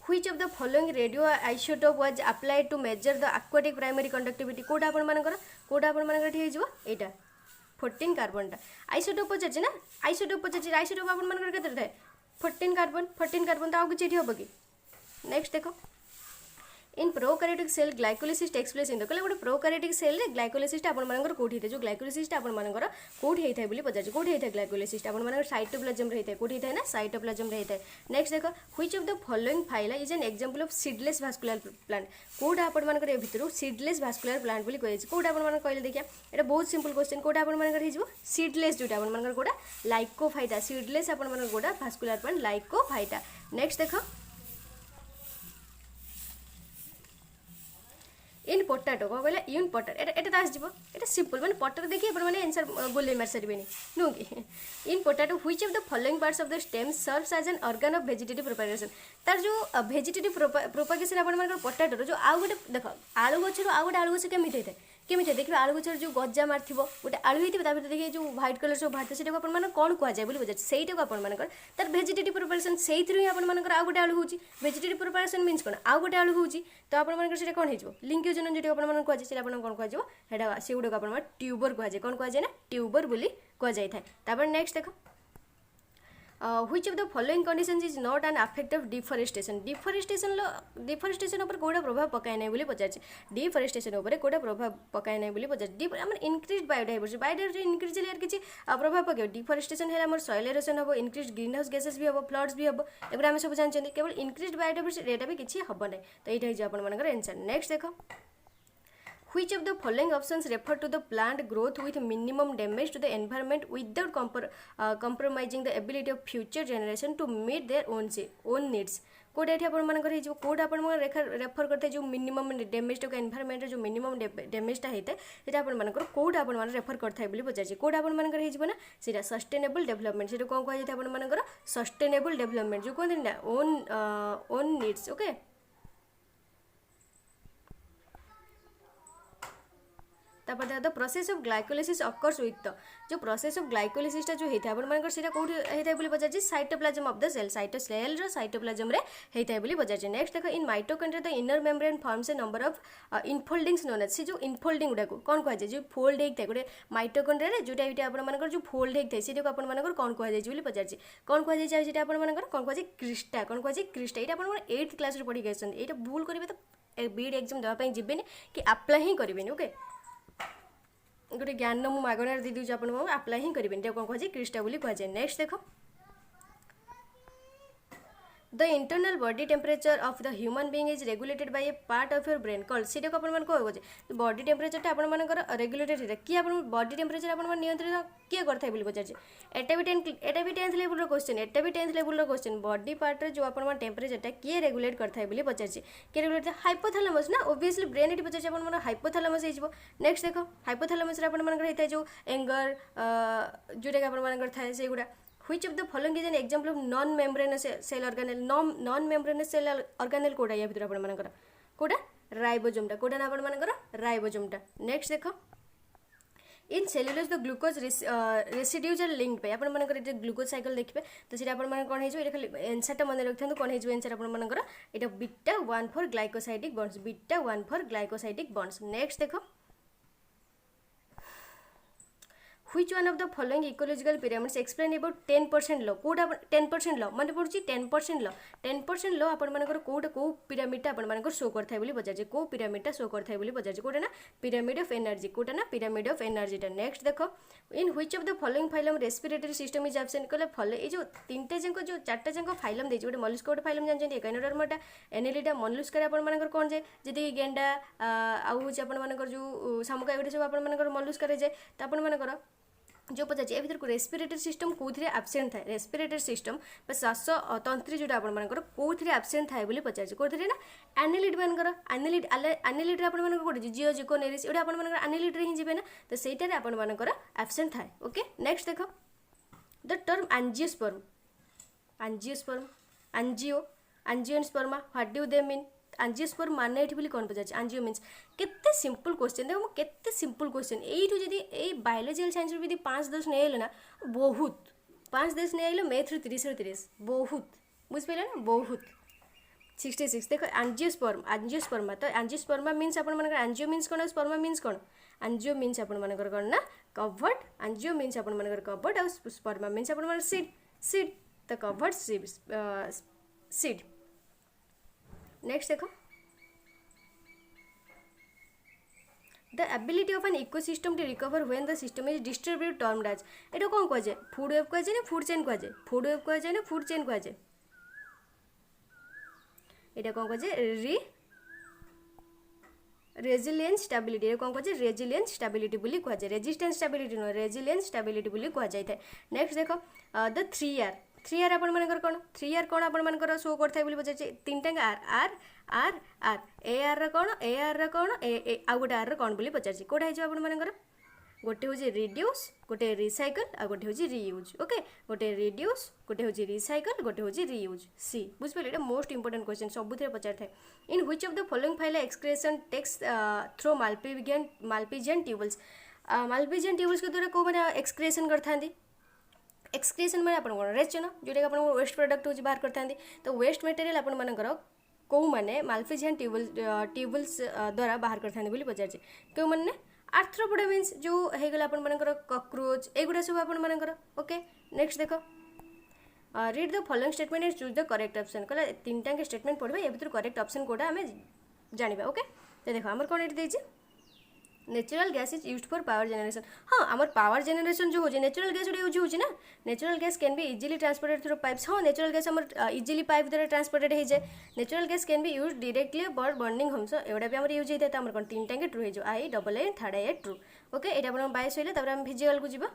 which of the following radio isotope was applied to measure the aquatic primary conductivity, कोटा आपण मानकर ठीक हो एटा 14 कार्बन टा आइसोटोप पचार ना आइसोटोप पचार आइसोटोप आपण मानकर केते थाए 14 कार्बन तो आउ कि एठी होबो कि। नेक्स्ट देखो in prokaryotic cell glycolysis takes place in the कहले गोटे प्रोकैरियोटिक सेल रे ग्लाइकोलिसिस आपण मानकर कोठी हेते, जो ग्लाइकोलिसिस आपण मानकर कोठी हेथाय बोली पचार कोठी हेथाय ग्लाइकोलिसिस आपण मानकर साइटोप्लाज्म रे हेथाय, कोठी हेथाय ना साइटोप्लाज्म रे हेथाय। नेक्स्ट देखो which of the following phyla is an example of seedless vascular plant, कोटा आपण मानकर ए भितरु सीडलेस वास्कुलर प्लांट बोली कहै छै, कोटा आपण मानकर कहले देखिया एटा बहुत सिंपल क्वेश्चन, कोटा आपण मानकर हेजबो सीडलेस जोटा आपण मानकर कोटा लाइकोफाइटा, सीडलेस आपण मानकर Kota vascular plant Lycophyta. Next देखो इन पोटाटो कौन कहला इन पोटाटो एटा आसो एटा सिंपल माने पोटाटो देखिए मैंने आंसर गोले मार सारे नु कि in potato which of the following parts of the stem serves as an organ of vegetative propagation, तार जो वेजिटेटिव प्रोपागेशन आपण मानकर पोटाटो जो आउ गोटे देख आलू गछ आउ गोटे आलू गछ केमिति केमी देखिए आलू गचर जो गजा मार गोटे आलू होती है देखिए जो व्हाइट कलर सब बाहर से आपने कौन कहुए बोली पचार से आपर तार भेजिटेटिव प्रिपरेशन से ही आपर आउ गोटे आलू होची भेजिटेटिव प्रिपरेशन मीन्स कौन आउ गोटे आलू होची तो आपर कौन हो लिंक्योजन जो आपको कहुए से कौन कहुए से गुड़ा आप ट्यूबर कहुए कौन कहुए ना ट्यूबर बोली कहुए नेक्स्ट देख which of the following conditions is not an effect of deforestation deforestation ऊपर कोड़ा प्रभाव पकाए ना बोली पचार डिफरेस्टेशन ऊपर कोड़ा प्रभाव पकाए ना बोली पचार आम इनक्रीज बायोडाइवर्सिटी इनक्रीज हेल्ले किसी प्रभाव पकड़ डिफरेस्टेशन है आम सॉइल एरोशन हम इनक्रीज ग्रीन हाउस गैसेस भी हम फ्लड्स भी हम एगुड़ा आम सब जानते केवल इनक्रीज बायोडाइवर्सिटी एटा भी किसी हम ना तो यहाँ आपर आंसर नेक्स्ट देख Which of the following options refer to the plant growth with minimum damage to the environment without compromising the ability of future generation to meet their own needs? Code ये आपर code आप refer करते जो minimum damage to environment जो minimum डैमेजटा होता है ये आपर code आप refer करता है पचार कोड आपर ना सीटा सस्टेनेबल डेवलपमेंट से कौन कहुए आपर सस्टेनेबल डेवलपमेंट जो कहते हैं ओन नीड्स ओके तापर देखो the process of glycolysis occurs with जो प्रोसेस ऑफ ग्लाइकोलिसिसटा जो होता है आपर से कौटी होता है पचार cytoplasm of the cell cell cytoplasm रे होता है पचार नेक्स्ट देखो in mitochondria the inner membrane forms a number of infoldings known as से जो इनफोल्डिंग गुड़ा कौन कहुए जो फोल्ड होता है गोटे माइटोकॉन्ड्रिया जोटा ये आपर जो फोल्ड होता है से आपर कौन कहुए पचार कौन कहुए आपर कौन कहुए क्रिस्टा कौन कहुए क्रिस्टा ये आप 8th क्लास पढ़ी आसान ये भूल करेंगे तो बीड एग्जाम देवाई जी कि अप्लाई ही करेंगे ओके गोटे ज्ञान मुझे मागणार दी दूसरी आपको अप्लाई ही करेंगे कौन कहुए क्रिस्टा बोली कहुए नेक्स्ट देख the internal body temperature of the human being is regulated by A part of your brain call से अपन कहे बॉडी टेम्परेचर आपर रेगुलेटेड है किए आप बॉडी टेम्परेचर आप नियंत्रण किए करता है पचार एटा भी 10th लेवल क्वेश्चन एटा भी 10th level question body part जो आप टेम्परेचर किए रेगुलेट करता है पचार किए रेगुलेट हाइपोथैलेमस ना ओब्वियसली ब्रेन ये पचार आप हाइपोथैलेमस हो नेक्स्ट देख हाइपोथैलेमस होता है जो एंगर जोटा कि आपर थाए से गुड़ा Which of the following is an example of non-membranous cell organelle non-membranous cell organelle कोड़ा या भीतर आपण कोड़ा राइबोसोमटा कोड़ा ना आपण राइबोसोमटा नेक्स्ट देखो in cellulose the glucose residues are linked पे आपण ग्लूकोज साइकिल देखिए तो सीटा आपण कौन हो खाली एनसरटा मन रखते कौन हो एनसर आपण ये beta 1 for glycosidic bonds beta 1 for glycosidic bonds next देखो Which one of the following ecological pyramids explain about 10% law Koda 10% law मन पड़ी 10% law आपर कोटा को पिरामिड आपर शो करता है बोली पचार को पिरामिड शो करता है बोली पचार कोटा ना पिरामिड ऑफ एनर्जी कोटा ना पिरामिड ऑफ एनर्जी नेक्स्ट देखो इन which of the following phylum respiratory system is absent कहले फॉलो ये जो तीनटा जाक जो चारटा जाक फाइलम देछि गोटे मॉलस्क गोटे फाइलम जानछन एकाइनोडर्माटा एनेलिडा मॉलस्क रे आपर कोन जाय जदि गेंडा आउ आपर जो शामुका गोटे सब आपर मॉलस्क रे जाय तो आपर जो पचार ए भर को रेस्पिरेटरी सिस्टम कौन आबसेंट थाए रेस्पिरेटरी सिस्टम श्वास तंत्री जोटा आपर कौन आबसेंट थाए बोली पचार कौन ना एनेलिड मानकर एनेलिड आपर कौन जियो जिको नेरिस ये आपर एनेलिड ही जी ना तो सहीटार आपर आबसेंट थाए ओके नेक्स्ट देख द टर्म एंजियोस्पर्म एंजियोस्पर्मा what do they mean angiosperm माने ये बोली कौन पचार एंजियो मीन्स केते सिंपल क्वेश्चन देखो केते सिंपल क्वेश्चन यू जदि ये बायोलॉजिकल साइंस भी 5-10 नहीं आइल ना बहुत 5-10 नहीं आइल मैथ 30 बहुत बुझे ना बहुत 66 देखो एंजियोस्पर्मा तो एंजियोस्पर्मा मीन्स आप एंजियो मीन्स कौन स्पर्मा मीन्स कौन एंजियो मीन्स आप कौन ना कवर्ड एंजियो मीन्स आप कवर्ड और स्पर्मा मीन्स आप सीड तो कवर्ड सीड नेक्स्ट देखो the ability of an ecosystem to recover when the system is distributed termed as एटा कौन कहुए फूड वेव कहुए ना फूड चेन कहुए फूड वेव कहुए ना फूड चेन कहुए एटा कौन कहुए रेजिलिएंस स्टेबिलिटी ये कौन कहुए रेजिलिएंस स्टेबिलिटी बोली कहुए रेजिस्टेंस स्टेबिलिटी नुह रेजिलिएंस स्टेबिलिटी बोली कहुए नेक्स्ट देखो द 3R आपर कौन 3R कौन आपर शो करता है पचार तीन R R R R A R कौन ए आर कौन आउ गोटे आर कौन बोली पचार कौटा हो आपर गोटे हूँ रिड्यूस गोटे रिसाइकल आ गोटे हूँ रीयूज ओके गोटे रिड्यूस गोटे हूँ रिसाइकल गोटे हूँ रीयूज सी बुझिपारे ये मोस्ट इंपोर्टेंट क्वेश्चन सबुथ पचार था in which of the following file excretion takes through Malpighian tubules Malpighian tubules के द्वारा कौ मैंने एक्सक्रेशन करते एक्सक्रेशन मैंने आप रेचन जोटा कि आप वेस्ट प्रोडक्ट हूँ बाहर करते तो वेस्ट मटेरियल आपर कौ मैंने मालपिजियन ट्यूबल्स द्वारा बाहर करते बोली पचार क्यों मैंने आर्थ्रोपोडा मीन्स जो होगला आपर कॉकरोच एगुड़ा सब आपर ओके नेक्स्ट देख read the following statement and choose the correct option कहला तीन टाइम स्टेटमेंट पढ़ा या भर करेक्ट ऑप्शन कोटा आम जाना ओके तो देखो आमर कौन ये natural gas is used for power generation हाँ आमर पावर जनरेशन जो होची नेचुरल गैस यूज होची ना natural gas can be easily transported through pipes हाँ नेचुरल गैस आमर इजिली पाइप द्वारा ट्रांसपोर्टेड हो जाए natural gas can be use directly for burning homes एवढा भी आमर यूज होता है आमर कौन तीन टाइम ट्रू हो I double I third I true okay ये आप बायस होइले तापर आम फिजिकल को जीवा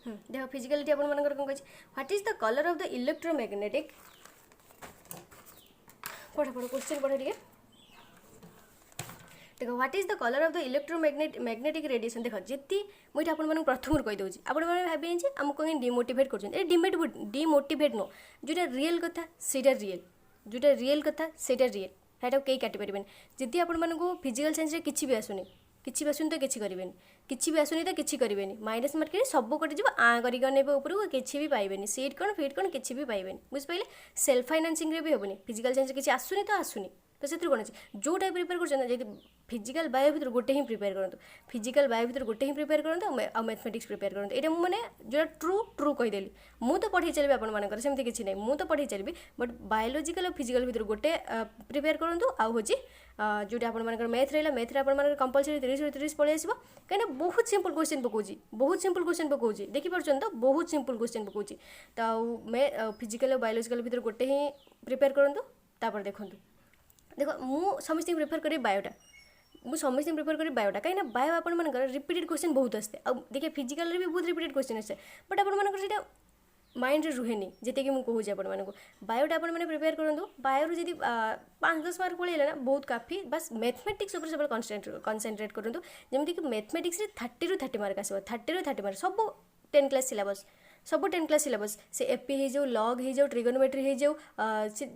देखो फिजिकलिटी आप कौन कह what is the colour of the electromagnetic पढ़ क्वेश्चन पढ़ टे देखो what is the colour of the electromagnetic radiation देखो जी मुझे आपको प्रथम कहीदे आपने भाई आमको कहीं डिमोटिवेट कर डिमोटिवेट नो जोटा रियल कथा सेटा रियल जोटा रियल कथा सेटा रियल है कई काटि पारे जी आपको फिजिकल साइंस किसी भी आसुनी किसी भी आसुनी तो किसी करेंगे किसी भी आसुनी तो किसी करेंगे माइनस मार्केट सब कटे जो आ करने उपरको किसी भी पाइबेनि सीट कौन फिट कौन किसी भी पाइबेनि बुझिपारे सेल्फ फाइनान्सिंग भी हेनी फिजिकल साइंस किसी आसुनी तो आसुनी तो से कौन अच्छे जोटा प्रिपेयर कर फिजिकल बायो भर गोटे ही प्रिपेयर करूँ फिजिकल बायो भर गोटे ही प्रिपेयर करूँ आ मैथमेटिक्स प्रिपेयर करूँ ये मैंने जो ट्रू ट्रू कहीदेली मुझे पढ़े चलि आपर सेमती किसी ना मुझे पढ़े चलि बट बायोलोजिकल और फिजिकल भर गोटे प्रिपेयर करूँ आउ हूँ जोटा आपर मैथ रहा मैथ आप कंपलसरी 30 पलि आस कहीं बहुत सिंपल क्वेश्चन पकाऊँगी बहुत सिंपल क्वेश्चन पकाऊँगी देखिपुर तो बहुत सिंपल क्वेश्चन पकाऊँगी तो मैं फिजिकल और बायोलोजिकल भर गोटे ही प्रिपेयर करूँ तापर देखो देखो मु समस्त प्रिफर करी बायोटा मुझे समस्त प्रिफर करी बायोटा कहीं बायो आपण रिपीटेड क्वेश्चन बहुत आसते देखिए फिजिकल भी बहुत रिपीटेड क्वेश्चन आसते बट आप माइंड रुहेनी जिते कि मुझे आपको बायोटा आप प्रिपेयर करूँ बायो जी 5-10 मार्क पड़ेगा ना बहुत काफ़ी बस मैथमेटिक्स सब कनसेंट्रेट करूँ जमीक मैथमेटिक्स 30 ରୁ 30 मार्क आसो 30 ରୁ 30 मार्क सब 10 क्लास सिलेबस सब 10 क्लास सिलेबस से एपी हो जाऊ लॉग हो जाऊ ट्रिगोनोमेट्री हो जाऊ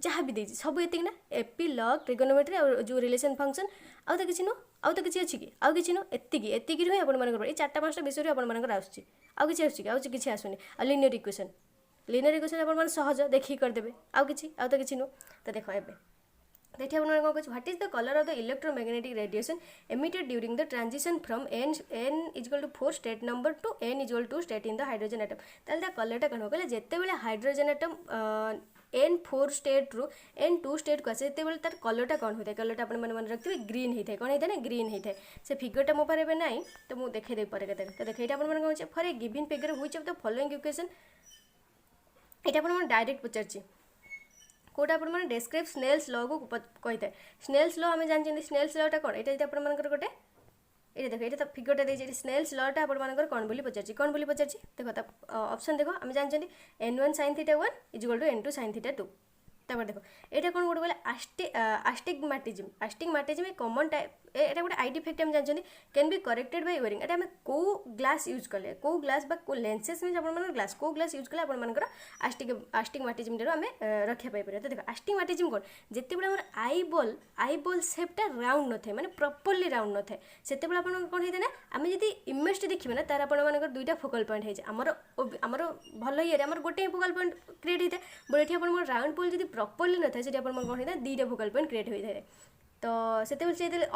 जहाँ भी देती सब ये ना एपी लॉग ट्रिगोनोमेट्री और जो रिलेशन फंक्शन आउ तो किसी नुह आउ तो किसी अच्छी कि आउ किसी नुह एतिक रुहे आप ये 4-5टा विषय आप आसूँ आउ कि आउ किसी आसुनी आ लिनियर इक्वेशन आप सहज देखिए करदे आउ तो किसी नुह तो देख ए देखिए आप कौन कह what is the colour of the electromagnetic radiation emitted during the transition from n equal to 4 state number to n equal to state in the hydrogen atom ताल कलरटा कौन कहले जिते बड़े हाइड्रोजन एटम n4 स्टेट रु n2 state को आसे तेबले तार कलरटा कौन होता है कलरटा अपन मन रखिए ग्रीन होता है कौन होता है ना ग्रीन होता है से फिगरटा मो पारे ना तो मुझे देखे दे पारे तो देखे ये अपन कौन for a given figure which of the following equation ये अपन डायरेक्ट पचार कौटा आप डेस्क्राइब स्नेल्स लॉ को कही था स्नेल्स लॉ आम जानते स्नेल्स लॉटा कौन ये आपर गोटे ये देखो ये फिगरटा देखिए स्नेल्स लॉटा आपर कौन बोली पचार कौन बोली पचार देखो ऑप्शन देखो आम जानते n1 sin θ 1 equal to n2 sin θ 2 तापर देखो ये कौन गोटे बोले आस्टिगमाटिज्म ए कॉमन टाइप ये गोटे आई डिफेक्ट आम जानते can be corrected bye wearing ये आम कौ ग्लास यूज कले कौ ग्लास बा लेंसेस मीन आप ग्लास कौ ग्लास यूज कले आपर आस्टिगमाटिज्म आम रक्षा पाई तो देखो आस्टिगमाटिज्म कौन जिते बड़े आई बॉल सेपटा राउंड न थे मैंने प्रॉपर्ली राउंड न थे से कौन होता ना आम जब इमेज देखिए ना तार आप दुईटा फोकल पॉइंट है आमर भल ये गोटे फोकल पॉइंट क्रिएट होता है बट ये राउंड पोल जब प्रॉपर्ली न था कौन होता है 2टा फोकल पॉइंट क्रिएट होता है तो से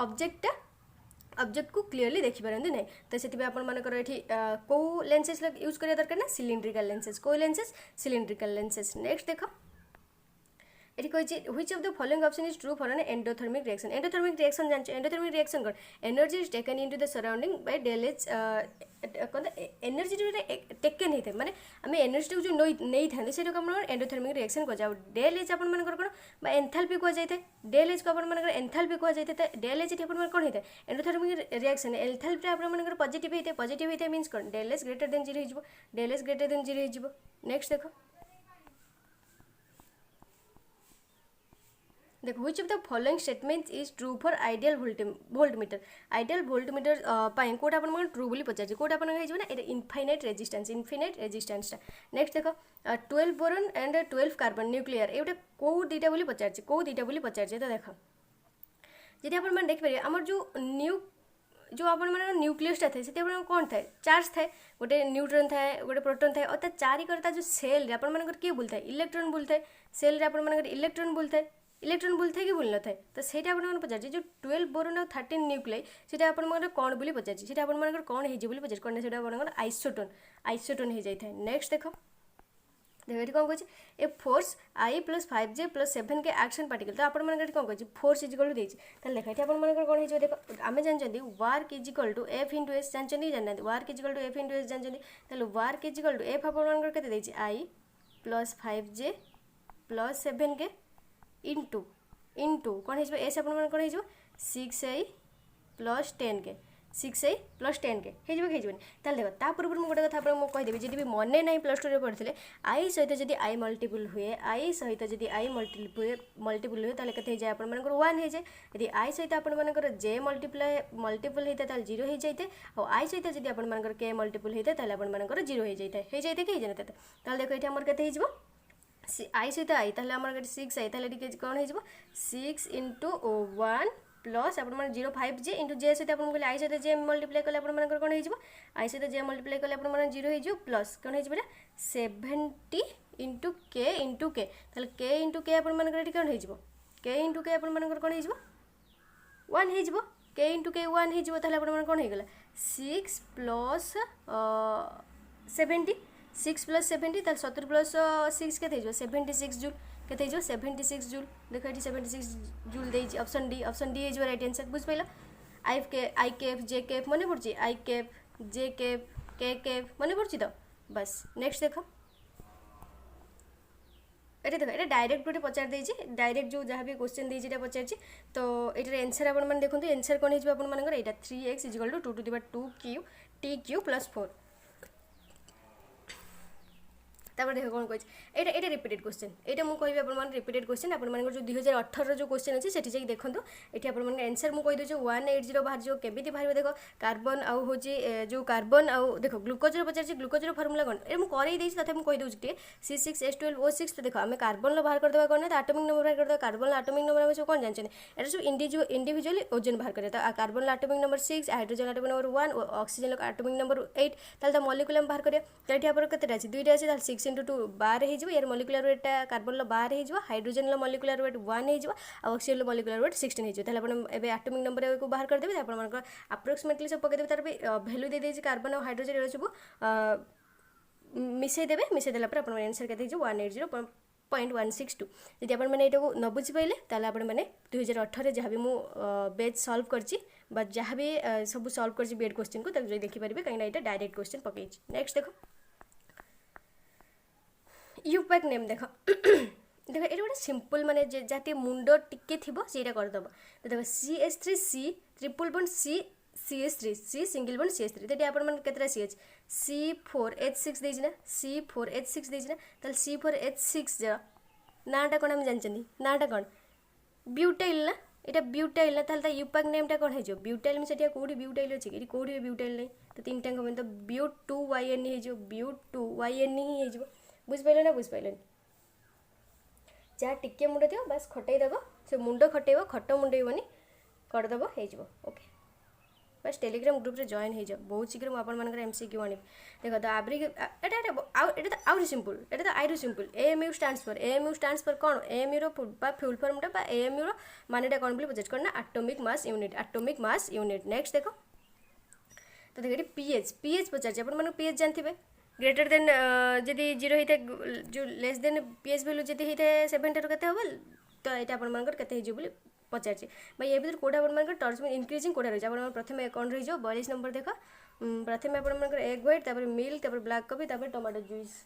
ऑब्जेक्ट को क्लीयरली देखिपारे ना तो से आपर ये कौ लेंसेस यूज करा दरकार ना सिलिंड्रिकल लेंसेस कौ लेंसेस सिलिंड्रिकल लेंसेस नेक्स्ट देख ये कही which of the following option is true for an endothermic reaction जानते एंडोथर्मिक रिएक्शन कौन energy is taken into the surrounding by del H कौन एनर्जी जो टेकन होता है माने आम एनर्जी जो नहीं था से एंडोथर्मिक रिएक्शन कह डेल एच आप कौन एंथैल्पी कहुए डेल एच को आप एंथैल्पी कहुए डेल एच ये कौन होता है एंडोथर्मिक रिएक्शन एंथैल्पी आप पॉजिटिव होता है मीन्स कौन डेल एच ग्रेटर देन 0 हो डेल एच ग्रेटर देन 0 हो नेक्स्ट देखो देखो which of the following statement is true for ideal voltmeter ideal voltmeter पाई कोटा अपन ट्रू बोली पचार कोटा अपन ना ये इनफाइनाइट रेजिस्टेंस नेक्स्ट देख 12 बोरन एंड 12 कार्बन न्यूक्लियर ये गोटे कौ दुईटा बोली पचार कौ दुईटा बोली पचार तो देख जी आप देखिए आमर जो जो आप न्यूक्लियसटा थाए से कौन थाए चार्ज थाए गोटे न्यूट्रन थाए गोटे प्रोटॉन थाए और चारिकर जो सेल रे आपण किए बुल थाए इलेक्ट्रॉन बुल थाए सेल रे आपण इलेक्ट्रॉन बुल थाए इलेक्ट्रॉन बुल थाए कि बुल न थाए तो सही आप पचार जो 12 बोरन और 13 न्यूक्लियाई से आप कौन बोली पचार से आप कौन हो पचार कौन से आइसोटोन हो जाए नेक्स्ट देख देखो ये कौन कहे a force I plus 5J plus 7K action particle तो आपण मैंने कौन कहे फोर्स इजिकल टू देखिए देख ये आप कौन हो देख आम जानते work is equal to F into S जानते जानना work is equal to F into S जानते वार्क इजिकल टू एफ आप i plus 5J plus 7K into into कौन हो एस आप कौन हो 6I plus 10K 6I plus 10K हो देख ता पूर्व मुझे गोटे कथा कहीदेवी जी भी मन ना प्लस 2 पढ़ते आई सहित जब आई मल्टीपल हुए आई सहित जब आई मल्टीपल हुए ताले के जाए आप 1 हो जाए यदि आई सहित आपर जे मल्टीपल होता है 0 हो जाए और आई सहित जब आप के मल्टीपल होता है आपर 0 हो जाए कि हो देखो ये आमर के आई सहित आई तार 6I कौन हो 6 इंटू 1 प्लस आप 0.5J इंटू जे सहित आप आई सहित जे मल्टीप्लाई कले आप कौन हो आई सहित जे मल्टीप्लाई कले आप 0 हो प्लस कौन हो 70 इंटू के के इंटू के आप कौन हो के इंटू के आप कौन हो 1 हो के इंटू के 1 हो आप कौन हो 6 प्लस 70 6 प्लस 70 70 प्लस 6 के 76 जूल के 76 जूल देखो ये 76 जूल दे ऑप्शन डी हो राइट आंसर बुझ पाइल आई कैप जे कैप मन पड़ी आई कैप जे कैप के कैप मन पड़ी तो बस नेक्स्ट देख ये देख ये डायरेक्ट गोटे पचार देती डायरेक्ट जो जहाँ भी क्वेश्चन देती पचार तो ये आंसर आप देखो आंसर कौन हो यहाँ 3x equal to 2 to the power 2 T Q plus 4 तापर देख कौन कही ये रिपीटेड क्वेश्चन ये मुझे कहि आप रिपीटेड क्वेश्चन आप जो 2018 जो क्वेश्चन अच्छे से जाइए देखो ये आप आंसर मुझे कहीदे 180 बाहर जो केमी बाहर देख कार्बन आउ हूँ जो कार्बन आउ देख ग्लूकोज पचार ग्लूकोज फर्मुला कौन ये मुझे तथा मुझे कहीदे C6H12O6 तो देख आम कार्बन बाहर करदे कौन ना आटोमिक नंबर बाहर करदे कार्बन आटोमिक नंबर आम सब कौन जानते हैं सब इंडिविजुअली ओजन बाहर करें तो carbon atomic number 6 hydrogen atomic number 1 oxygen atomic number 8 ताल मॉलिक्यूल बाहर करें तो ये आप के दुईटा अच्छे 6 इंटू 2 12 हो यार मॉलिक्यूलर वेट कार्बन 12 हो हाइड्रोजन मॉलिक्यूलर वेट 1 हो ऑक्सीजन मॉलिक्यूलर वेट 16 हो आटोमिक नंबर को बाहर करदेवे आप अप्रोक्सीमेटली सब पकईदेवे तार भैल्यू दे देती कार्बन और हाइड्रोजन ये सब मिसईदेवे मिसईदेला आप आंसर के 180.162 यदि आपने यहाँ न बुझीपारे ताल आपने 2018 जहाँ भी मुझे बेच सल्व कर जहाँ भी सब सल्व कर बीएड क्वेश्चन को देखिपारे कहीं यहाँ डायरेक्ट क्वेश्चन पकई नेक्स्ट देख यूपैक नेम देख देख ये गोटे सिंपल माने जहाँ मुंड टिके थी सीटा करदेव तो देख CH3C triple bond CH3 C single bond CH3 तो ये आप CH C4H6 देना C4H6 देना तो C4H6 नाटा कौन आम जानते नाटा कौन ब्यूटाइल ना यहाँ ब्यूटाइल ना ताल यूपैक नेमटा कौन हो ब्यूटाइल में से कौटी ब्यूटाइल अच्छे कि कौटी ब्यूटाइल नहीं तो 3 टाइम कमें तो BU2YN हो BU2YN ही हो बुझिपारे ना बुझिपारे जहाँ टिके मुंड थो बस खटईदेव से मुंड खटेब खट मुंडेबनी करदेव हो ओके बस टेलीग्राम ग्रुप रे जॉइन हो जाओ बहुत शीघ्र मुझे MCQ आनी देख तो आब्री तो आउरी सिंपल ये तो आउरी सिंपल AMU स्टैंड्स फॉर कौन AMU फुल फॉर्मटा AMU मानेटा कौन बोली पचार कौन ना एटॉमिक मास यूनिट नेक्स्ट देख तो देख पीएच पचार आप पीएच जानते ग्रेटर देन जदि 0 होता है जो लेस देन पीएच वैल्यू जब होता है 7 ठार के हम तो यहाँ आपंकर पचार भाई ये भर कौटा आप टर्म्स में इंक्रीजिंग कौटा रही है प्रथम कौन रही 42 नंबर देख प्रथम आप egg white milk black coffee tomato juice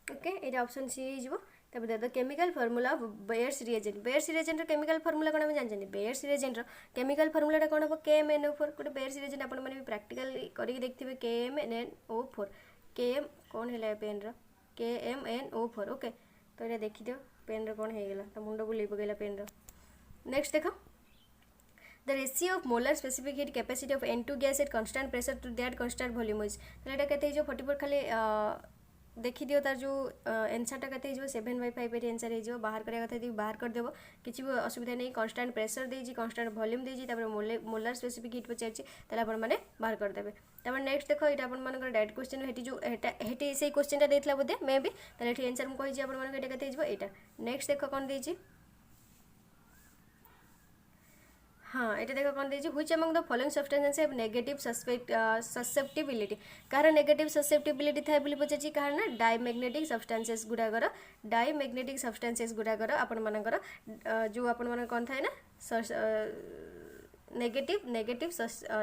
okay ये ऑप्शन सी हो the chemical formula bears reagent chemical formula कौन जानते बेयर्स रिएजेंट केमिकल फॉर्मूला कौन हम KMNO4 गोटे बेयर्स रिएजेंट आप प्रैक्टिकल करके देखिए KMNO4 KM कौन है पेन KMNO4 ओके तो ये देखिदियो पेन कौन होगा तो मुंड बुले पकड़ा पेन। नेक्स्ट देख the ratio of molar specific heat capacity of N2 gas at constant pressure to that constant volume is तो ये कहते जो 44 खाली देखी दियो तार जो एनसरटा कहते जो 7/5 एनसर हो बाहर करा कथा बाहर करदेव किसी भी असुविधा नहीं कन्स्टाट प्रेसर देजी कन्स्टाट वॉल्यूम देजी मोलार स्पेसिफिक हिट पचार ताले मैंने बाहर करदेवे। तापर नेक्स्ट देख ये आपर डायरेक्ट क्वेश्चन हेटी जो हेटी से क्वेश्चन देता बोधे मे भी ताले एनसर मुझे कही आपटा। नेक्स्ट देख कौन देजी हाँ ये देख कौन देजी which among the following substances have negative susceptibility कार नेगेटिव ससेप्टिबिलिटी थाए बोली पचार कार ना डायमैग्नेटिक सब्सटेंसेस गुड़ाकर डायमैग्नेटिक सब्सटेंसेस गुड़ाकर आपण मानकर जो आपण मान कौन थाए ना नेगेटिव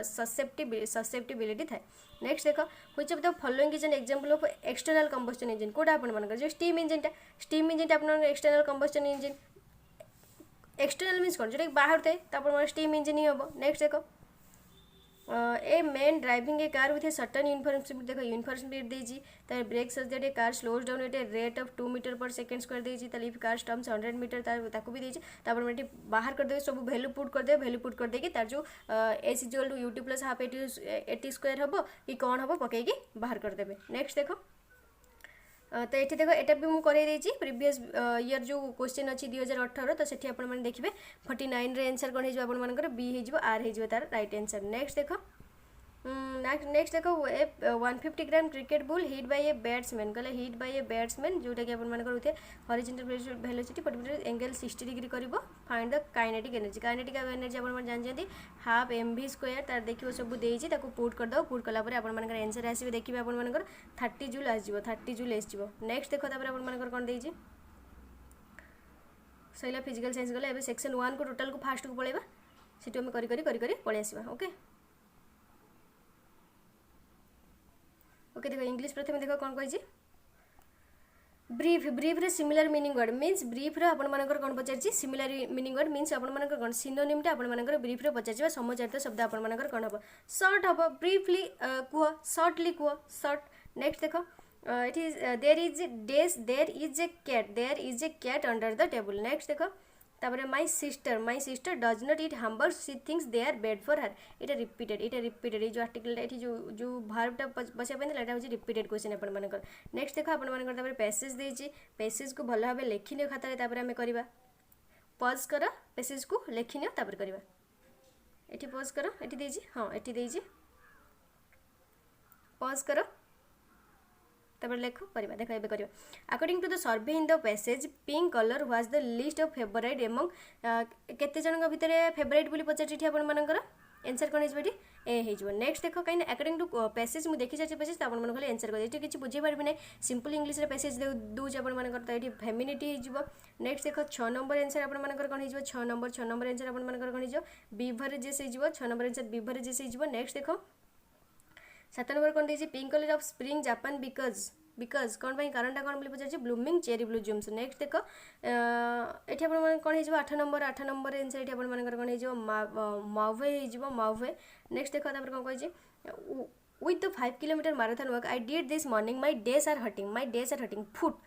ससेप्टिबिलिटी थाए। नेक्स्ट देख which of the following is an example of external combustion engine कोटा आपण मानकर जो स्टीम इंजिन आपण external combustion engine external means कौन जो बाहर थे तो स्टीम इंजिन ही हम। नेक्स्ट देख a man driving a car with a certain uniform speed देख यूनिफॉर्म स्पीड देजी तार brakes the car slows down at a rate of 2 meter per second square देजी ताले इफ कार स्टॉप्स 100 मीटर ताको भी देजी तापर मैं बाहर कर दे सब वैल्यू पुट कर दे वैल्यू पुट कर देकी तार जो S equal to U T plus half A T square हम कि कौन हम पकईकी बाहर कर देबे। नेक्स्ट देख तो ये देख एटा भी मुझे प्रीवियस ईयर जो क्वेश्चन अच्छी 2018 तो सेठी आपण माने देखिबे 49 रे आंसर कोन हे आपण मानकर बी हे आर हे तार राइट आंसर। नेक्स्ट देख नेक्स्ट देख 150 gram cricket ball hit by a batsman कहले हिट बाय ए बैट्समैन जोटा कि आपण मानकर होते horizontal velocity particular angle 60 degree करिवो फाइंड द काइनेटिक एनर्जी आपण जान जंती हाफ mv स्क्वायर तार देखियो सब देइछि ताको पुट कर दो पुट कला परे आपण मानकर आंसर आसीबे देखिबे आपण मानकर 30 जूल आसीबो 30 जूल आसीबो। नेक्स्ट देखो तापर आपण मानकर कोन देइछि सैला फिजिकल साइंस गले एबे सेक्शन 1 को टोटल को फास्ट को पळेबा सिटो में करी पळे आसीबा। ओके ओके देखो इंग्लिश प्रथम देखो कौन कही ब्रीफ रे similar meaning word means brief रे आपण मानकर कौन पचार सिमिलर मीनिंग वर्ड मीन्स आपण मानकर कौन सिनोनिम टा आपण मानकर ब्रीफ रे पचार समचारित शब्द आपण मानकर कौन हम शॉर्ट हम ब्रीफली कुह शॉर्टली कुह शॉर्ट। नेक्स्ट देखो it is there is a cat under the table. Next देखो तापर my sister does not eat hamburger she thinks they are bad for her इटा रिपीटेड ये जो आर्टिकल ये जो भार्बटा बसिया पे हूँ रिपीटेड क्वेश्चन आपण मानकर। नेक्स्ट देख आपण मानकर तापर पैसेज देछि पैसेज को भल भाव लिखिनियो खातारे तापर आमे करबा पॉज कर पैसेज को लिखिनियो तापर करबा एठी पॉज कर एठी देछि हां एठी देछि पॉज कर तब लेख करवा देख ए कर according to the survey in the passage pink colour was the list of favourite among केते जन भितर फेवरेट बोली पचार आपण मानकर आंसर कौन हो ए हो। नेक्स्ट देख कहीं अकॉर्डिंग टू पैसेज मुझे देखी सारी पैसेज तो आप आंसर कर किसी बुझे पार्बे ना सिंपल इंग्लिश पैसेज दूचे आप तो ये फेमिनिटी हो। नेक्स्ट देख 6 नंबर आंसर आप कौन हो 6 नंबर आंसर आप कौन हो बीवरेजेस हो 6 नंबर आंसर बीवरेजेस हो। नेक्स्ट देख 7 नंबर कौन देछि pink colour of spring Japan because कौन पाई कारणटा कौन बोली पचार ब्लूमिंग चेरी ब्लूजम्स। नेक्स्ट देख ये कौन हो 8 नंबर आंसर ये कौन हो मावे। नेक्स्ट देख कौन कही with the 5 kilometre marathon work I did this morning my days are hurting foot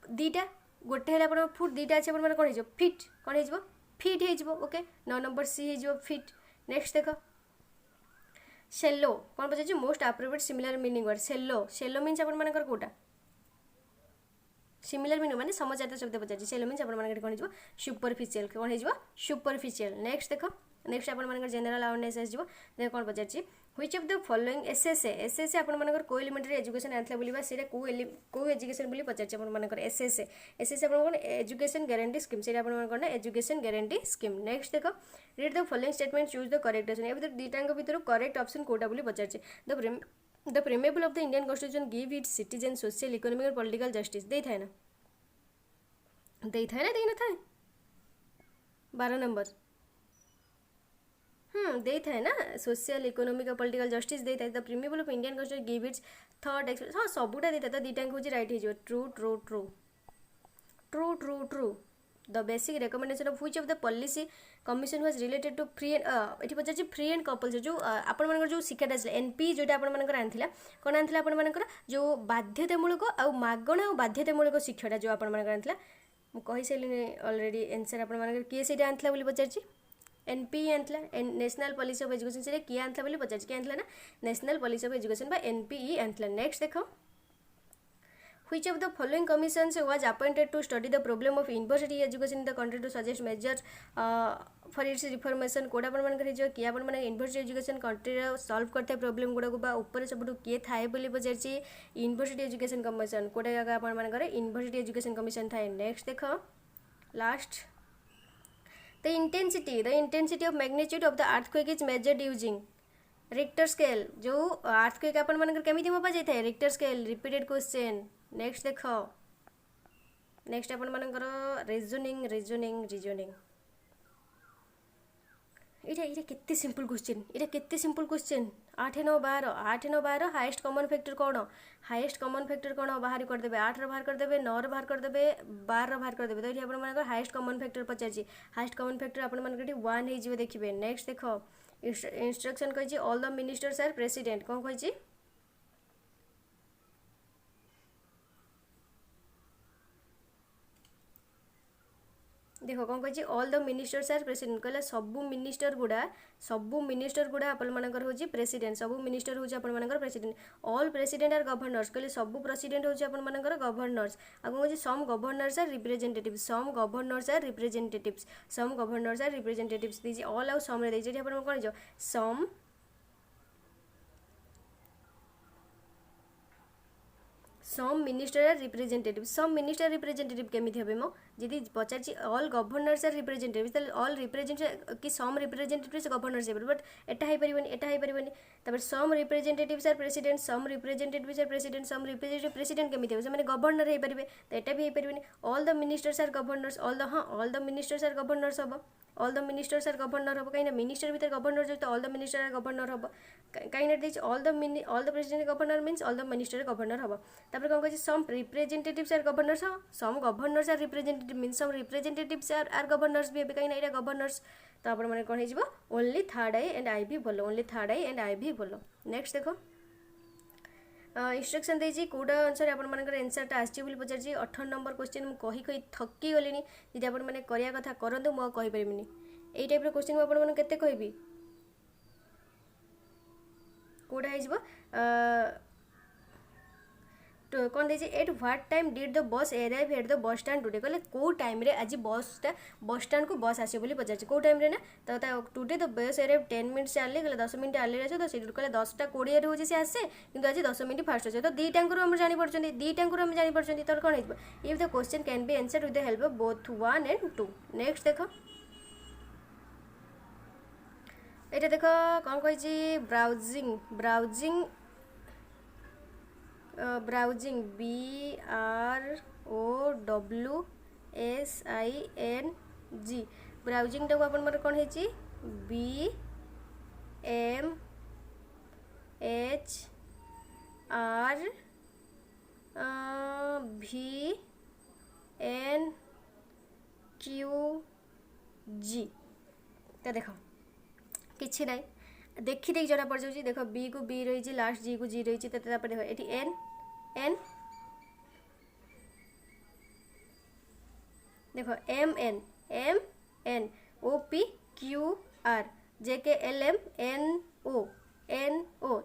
दीटा गोटे है फुट दीटा अच्छे कौन हो फिट कौन हो फिट हो। ओके 9 नंबर सी हो फिट। नेक्स्ट देख सेलो कौन पचार most appropriate similar meaning word shallow means आप कौटा सिमिलर मीनिंग माने समचारित शब्द पचार सेलो मीन्स आप कौन हो सुपरफिशियल कौन हो सुपरफिशियल। नेक्स्ट देख नेक्स्ट आप जनरल अवेयरनेस आसो देख कौन पचार which of the following SSA आप को एलिमेंटरी एजुकेशन आंसर बोलिबा सेटा को एजुकेशन बोली पचार आप एसएसए आप एजुकेशन गारंटी स्कीम से आप एजुकेशन गारंटी स्कीम। नेक्स्ट देख read the following statement choose the correct option A दुईटांग भितर करेक्ट ऑप्शन कोटा बोली पचार the preamble of the Indian constitution give its citizen social economic और पॉलिटिकल जस्टिस दे थाए ना दे न थाए 12 नंबर दे थाए ना सोशल इकोनॉमिक और पॉलिटिकल जस्टिस दे थाए the preamble of Indian constitution give its thought express हाँ सबूटा दे था दुईटांग हूँ राइट हो true true true true true true the basic recommendation of which of the policy commission was related to free एठी पचार फ्री एंड कंपल्सरी जो आपण मानकर जो शिक्षाटा आछला एनपी जोटा आपण मानकर आनथिला कोन आनथिला आपण मानकर जो बाध्यतामूलक आ मागणा और बाध्यतामूलक शिक्षाटा जो आपण मानकर आनथिला मु कहि सैलिनी ऑलरेडी आंसर आपण मानकर किए सेटा आनथिला बोली पचारची एनपी आनथिला नेशनल पॉलिसी ऑफ एजुकेशन से किए आनथिला बोली पचारची किए आनथिला ना नेशनल पॉलिसी ऑफ एजुकेशन बा एनपीई आनथिला नेक्स्ट देखो Which of the following commissions was appointed to study the problem of university education in the country to suggest measures for its reformation code आपण मानकर जो किए आपण माने यूनिवर्सिटी एजुकेशन कंट्री रे सॉल्व करते प्रॉब्लम गुडा को बा ऊपर सबटू किए थाए बोली पचारची यूनिवर्सिटी एजुकेशन कमिशन कोडा जगह आपण मानकर यूनिवर्सिटी एजुकेशन कमिशन थाए नेक्स्ट देखो last the intensity of magnitude of the earthquake is measured using Richter scale जो अर्थक्वेक आपण मानकर केमिति मपा जाय थाए Richter scale repeated question next देखो नेक्स्ट आपण मानकर रीजनिंग इटा केते simple question 8 9 12 highest common factor कोन बाहर कर देबे 8 रो बाहर कर देबे 9 रो बाहर कर देबे 12 रो बाहर कर देबे तो इटा आपण मानकर हाईएस्ट कॉमन फैक्टर पचारची हाईएस्ट कॉमन फैक्टर आपण मानकर 1 हे जिवे देखिबे नेक्स्ट देखो इंस्ट्रक्शन कहि all the ministers are president कोन कहि देखो कौन कही all the ministers are president कहला सबू मिनिस्टर गुड़ा आपण मानकर होची प्रेसिडेंट सबू मिनिस्टर होची आपण मानकर president all president are governors कहले सबू प्रेसिडेंट होची आपण मानकर गवर्नर्स आगो होची सम गवर्नर्स आर रिप्रेजेंटेटिव्स दीजी ऑल आउ सम रे दीजी आपण कोन जो सम मिनिस्टर आर रिप्रेजेंटेटिव केमिति हेबे मो जदि पचारची ऑल गवर्नर्स आर रिप्रेजेंटेटिव त ऑल रिप्रेजेंटेटिव कि सम रिप्रेजेंटेटिव्स गवर्नर्स हेबे बट एटा हे परिबनी तबर some representatives are president some president केमिति हेबे माने गवर्नर हे परिबे त एटा भी हे परिबनी all the ministers are governors all the ministers are governors हबो all the ministers are governor हम कहीं मिनिस्टर भीतर गवर्नर जो तो all the minister are governor हम कहीं all the president governor means all the minister governor हम तापर कौन कह some representatives are governors some governors are representative means some representatives are governors भी कहीं यहाँ गवर्नर्स तो आप कौन हो only third I and I भी बोलो नेक्स्ट देखो इंस्ट्रक्शन देजी कौटा अनुसार आपर एनसरटा आसली पचार 18 नंबर क्वेश्चन मुझे कही थकी गली जी आपने करवा कथा करूँ मुझे पारिनी यही टाइप क्वेश्चन मुझे केते कहबी कौटा कौन दे at what time did the bus arrive at the bus stand today कहले कौ टाइम रे आज बस स्टैंड को बस आसे बोली पचार कौ टाइम रे ना तो today the bus arrive 10 minutes early कहले 10 मिनट अर्ली आसे तो सीट कहले 10टा 20 हो से आसे किंतु आज 10 मिनट फास्ट अच्छे तो दुईटांकु हम जानी पड़छन तो कौन हो if the question can be answered with the help of both 1 and 2 next देखो ये देखो कौन कही ब्राउजिंग BROWSING ब्राउजिंग टाक अपन कौन है BMHRVNQG तो देख कि ना देखी देख जरा पड़ जाऊँ देख बी को बी रही लास्ट जी को जी रही तो देख ये एन देख MN OPQR JKLM NO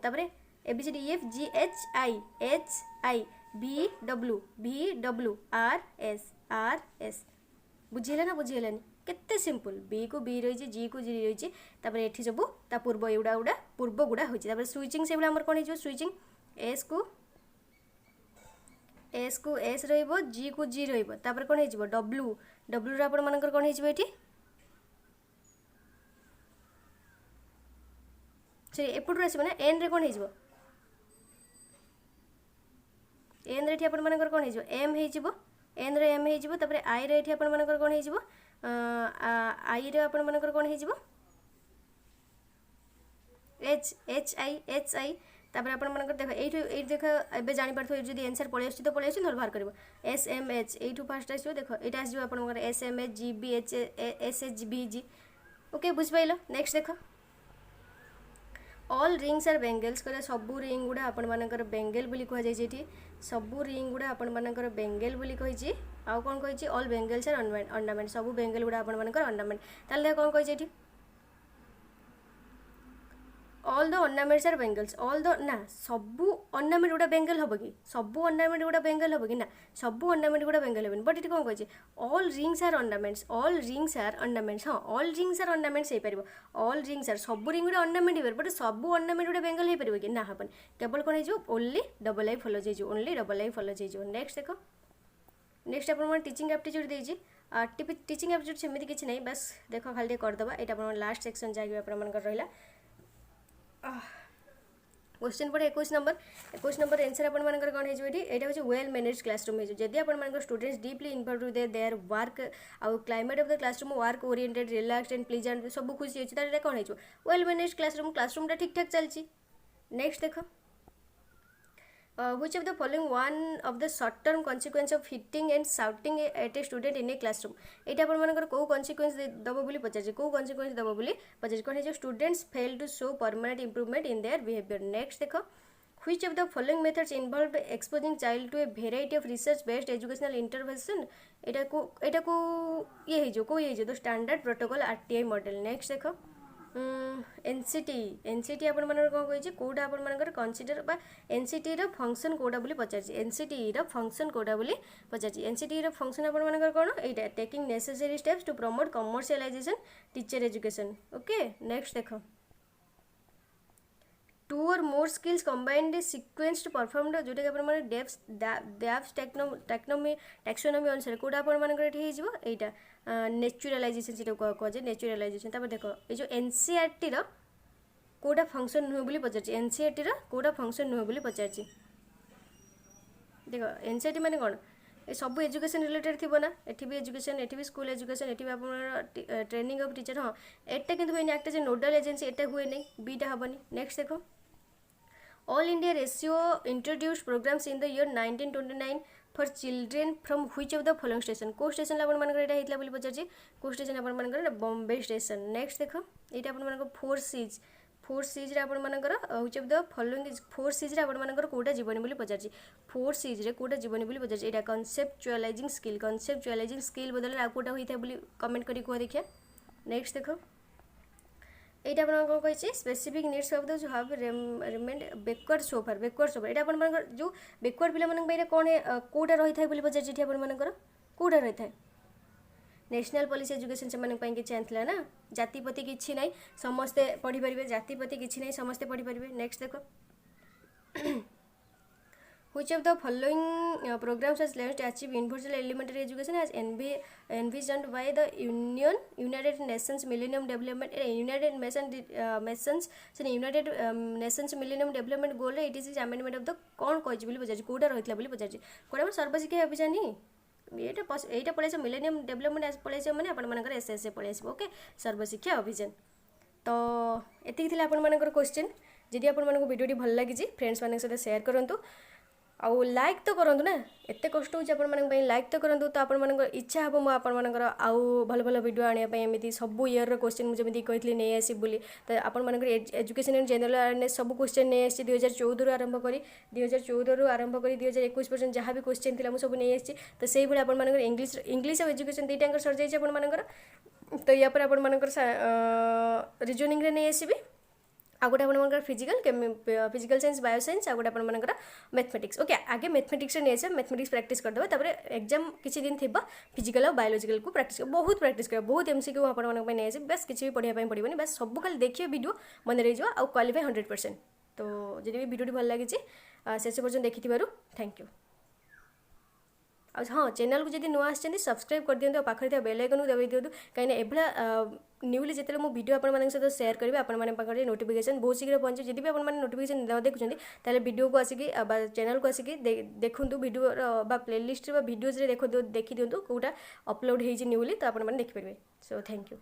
तापर ABCDEF GHI VWRS बुझीला ना बुझीलानी केते सिंपल बी को बी रही जी को जी रही तापर एठी सब ता पूर्व एउडा पूर्व गुड़ा होची तापर स्विचिंग से हमर कोन हिजो स्विचिंग एस को एस रहइबो जी को जी रहइबो तापर कोन हिजो डब्ल्यू रे आपण मानकर कोन हिजो एठी सरी एपटु आसीबो ना एन रे कोन हिजो एन रे एठी आपण मानकर कोन हिजो एम हिजो एन रे एम हिजो तापर आई रे एठी आपण मानकर कोन हिजो आई रे आपण मानकर कोन हिजो एच आई तापर आपन देख ये देख ए जापर जो एनसर पलि तो पलि नोट बाहर कर SMH यू फास्ट आस देख यहाँ आस आप SMH GBH SHBG ओके बुझिपाल। नेक्स्ट देख ऑल रिंग्स आर बेंगल्स कहले सबू रिंग गुड़ा आपण मानकर बेंगल बोली कह जाए सबू रिंग गुड़ा आपण मानकर बेंगल बोली कही आउ कौन कही ऑल बेंगल्स आर ऑर्नामेंट सबू बेंगल गुड़ा आपण मानकर ऑर्नामेंट ताले कौन कही all the ornaments are bangles all the ना सबू ऑर्नामेंट गुड़ा बेंगल हम कि सबू ऑर्नामेंट गुड़ा बेंगल हम कि ना सबू ऑर्नामेंट गुड़ा बेंगल हेबन बट ये कौन कही all rings are ornaments all rings are ornaments हाँ ऑल रिंग्स आर ऑर्नामेंट्स हो पार ऑल रिंग्स आर सबू रिंग गुड़ा ऑर्नामेंट हो बट सबू ऑर्नामेंट गुड़ा बेंगल हो पार कि ना हेबन केवल कौन हो ओनली डबल आई फॉलो हो ओनली डबल आई फॉलो हो। नेक्स्ट देख नेक्स्ट आप टीचिंग एप्टीट्यूड देजी टीचिंग एप्टीट्यूड सेमती किसी नहीं बस देख खाली करदे यहाँ लास्ट सेक्शन जैक रहा क्वेश्चन पड़े 21 नंबर आंसर आप कौन हो यहाँ हूँ वेल मैनेज क्लासरूम जदि आप students deeply involve with their work आउ climate of the classroom work oriented relax and pleasant सब खुशी अच्छी तो कौन हो वेल मैनेज क्लासरूम ठीक ठाक चलती। नेक्स्ट देख which of the following one of the short term consequence of hitting and shouting at a student in a classroom एटा अपन मानकर को consequence दबो बोली पचार को consequence दबो बोली पचार कौन है students fail to show permanent improvement in their behavior। next देखो which of the following methods involve exposing child to a variety of research based educational intervention एटा को ये है जो तो standard protocol RTI model। next देखो NCT आपण मानकर कौन कही कौटा आपण मानकर कनसीडर बा एनसीटी रो फंक्शन कौटा बोली पचार एनसीटी रो फंक्शन कौटा बोली पचार एनसीटी रो फंक्शन आपण मानकर कौन एटा taking necessary steps to promote commercialisation teacher education. Okay next देखो टू और more skills combined sequenced performed जोटा कि अपन डेप्स टैक्सोनॉमी अनुसार कौटा आपण मानकर एटा नेचुरलाइजेशन से कहुए नेचुरलाइजेशन। तापर देख ये जो एनसीईआरटी रो कौटा फंक्शन नुहे बोली पचार एनसीईआरटी रो कौटा फंक्शन नुहे बोली पचार देख एनसीईआरटी माने कौन ये सब एजुकेशन रिलेटेड थी ना एटी भी एजुकेशन एटी भी स्कूल एजुकेशन एटी भी आप ट्रेनिंग ऑफ टीचर हाँ एटा किंतु हुए एक्ट एज नोडल एजेंसी एटा हुए नहीं बीटा हेनी। नेक्स्ट देखो all India ratio introduce programmes in the year 1929 for children from which of the following station को स्टेशन आप यहाँ होता पचार को स्टेशन आप बॉम्बे स्टेशन। नेक्स्ट देख ये आप फोर सीज आप which of the following forces आप कौटा जीवन बोली पचार फोर सीज्रे कौटा जीवन बोली पचार यहाँ कनसेप्चुअलाइजिंग स्किल बदल आ कौटा होता है कमेंट करी कह देखिए। नेक्स्ट देख ये आप कही specific needs of those have remained backward so far यहाँ आप जो बैकवर्ड पे कौन है कौटा रही है बोली पचार आपर कौटा रही है नेशनल पॉलिसी एजुकेशन से किसी आना ना जातिपति किसी ना समस्ते पढ़ी पारे जातिपति किसी ना समस्ते पढ़ी पारे। नेक्स्ट देख which of the following programs has led to achieve universal elementary education as envisioned by the United Nations Millennium Development United Nations Millennium Development Goal it is amendment of the कौन कही बोली पचार कौटा रही बोली पचार कौटा सर्वशिक्षा अभियान यहाँ पलैस millennium development पलैस मैंने आपर SSA पलैस okay Sarva Shiksha Abhiyan. तो ये आपर question जदि आपको वीडियो भल लगी फ्रेंड्स मान सहित शेयर करूँ आउ लाइक तो करूँ ना एत कष्ट हो लाइक तो करूँ तो आप इच्छा हे मुझे आपर आउ भल भल वीडियो आने एमती सब इयर क्वेश्चन मुझे कही नहीं आसी बोली तो आपर एजुकेशन एंड जनरल अवेयरनेस सब क्वेश्चन नहीं आसी 2014 आरंभ कर 2014 आरंभ कर 2021 पर्यटन जहाँ भी क्वेश्चन थी मुझे नहीं आसी तो से भाई आपर इंग्लीश और एजुकेशन दुईटा सर जाइए आपर तो या पर आपर रिजनिंग नहीं आसबि आ गोटे आप फिजिकल साइंस बायो साइंस आ गोटे आप मैथमेटिक्स ओके आगे मैथमेटिक्स नहीं आस मैथमेटिक्स प्रैक्टिस करदे तापर एग्जाम किसी दिन थी फिजिकल और बायोलॉजिकल को प्रैक्टिस बहुत प्रैक्टिस कर बहुत एमसीक्यू आपको नहीं आस बस किसी भी पढ़ाई पड़ोनी बस सब खाली देखिए वीडियो मन रही आउ क्वालिफाई 100%। तो जब भी वीडियो भल लगी शेष पर्यटन देखि थैंक यू। हाँ चैनल को जब नुआ आसछन्ति सब्सक्राइब कर दियंतु पाखरे था बेल आइकन को दबाई दियंतु कहीं एभला न्यूली जिते मो वीडियो आपण सहित शेयर करेंगे आपण नोटिफिकेशन बहुत शीघ्र पहुँचे जब भी आप नोटिफिकेशन न देखुं ताले वीडियो को आसिक चैनल को आसिक देखु वीडियो प्लेलिस्ट वीडियोज देखी दिंतु कौटा अपलोड हो न्यूली तो आप देखिपारे। So thank you.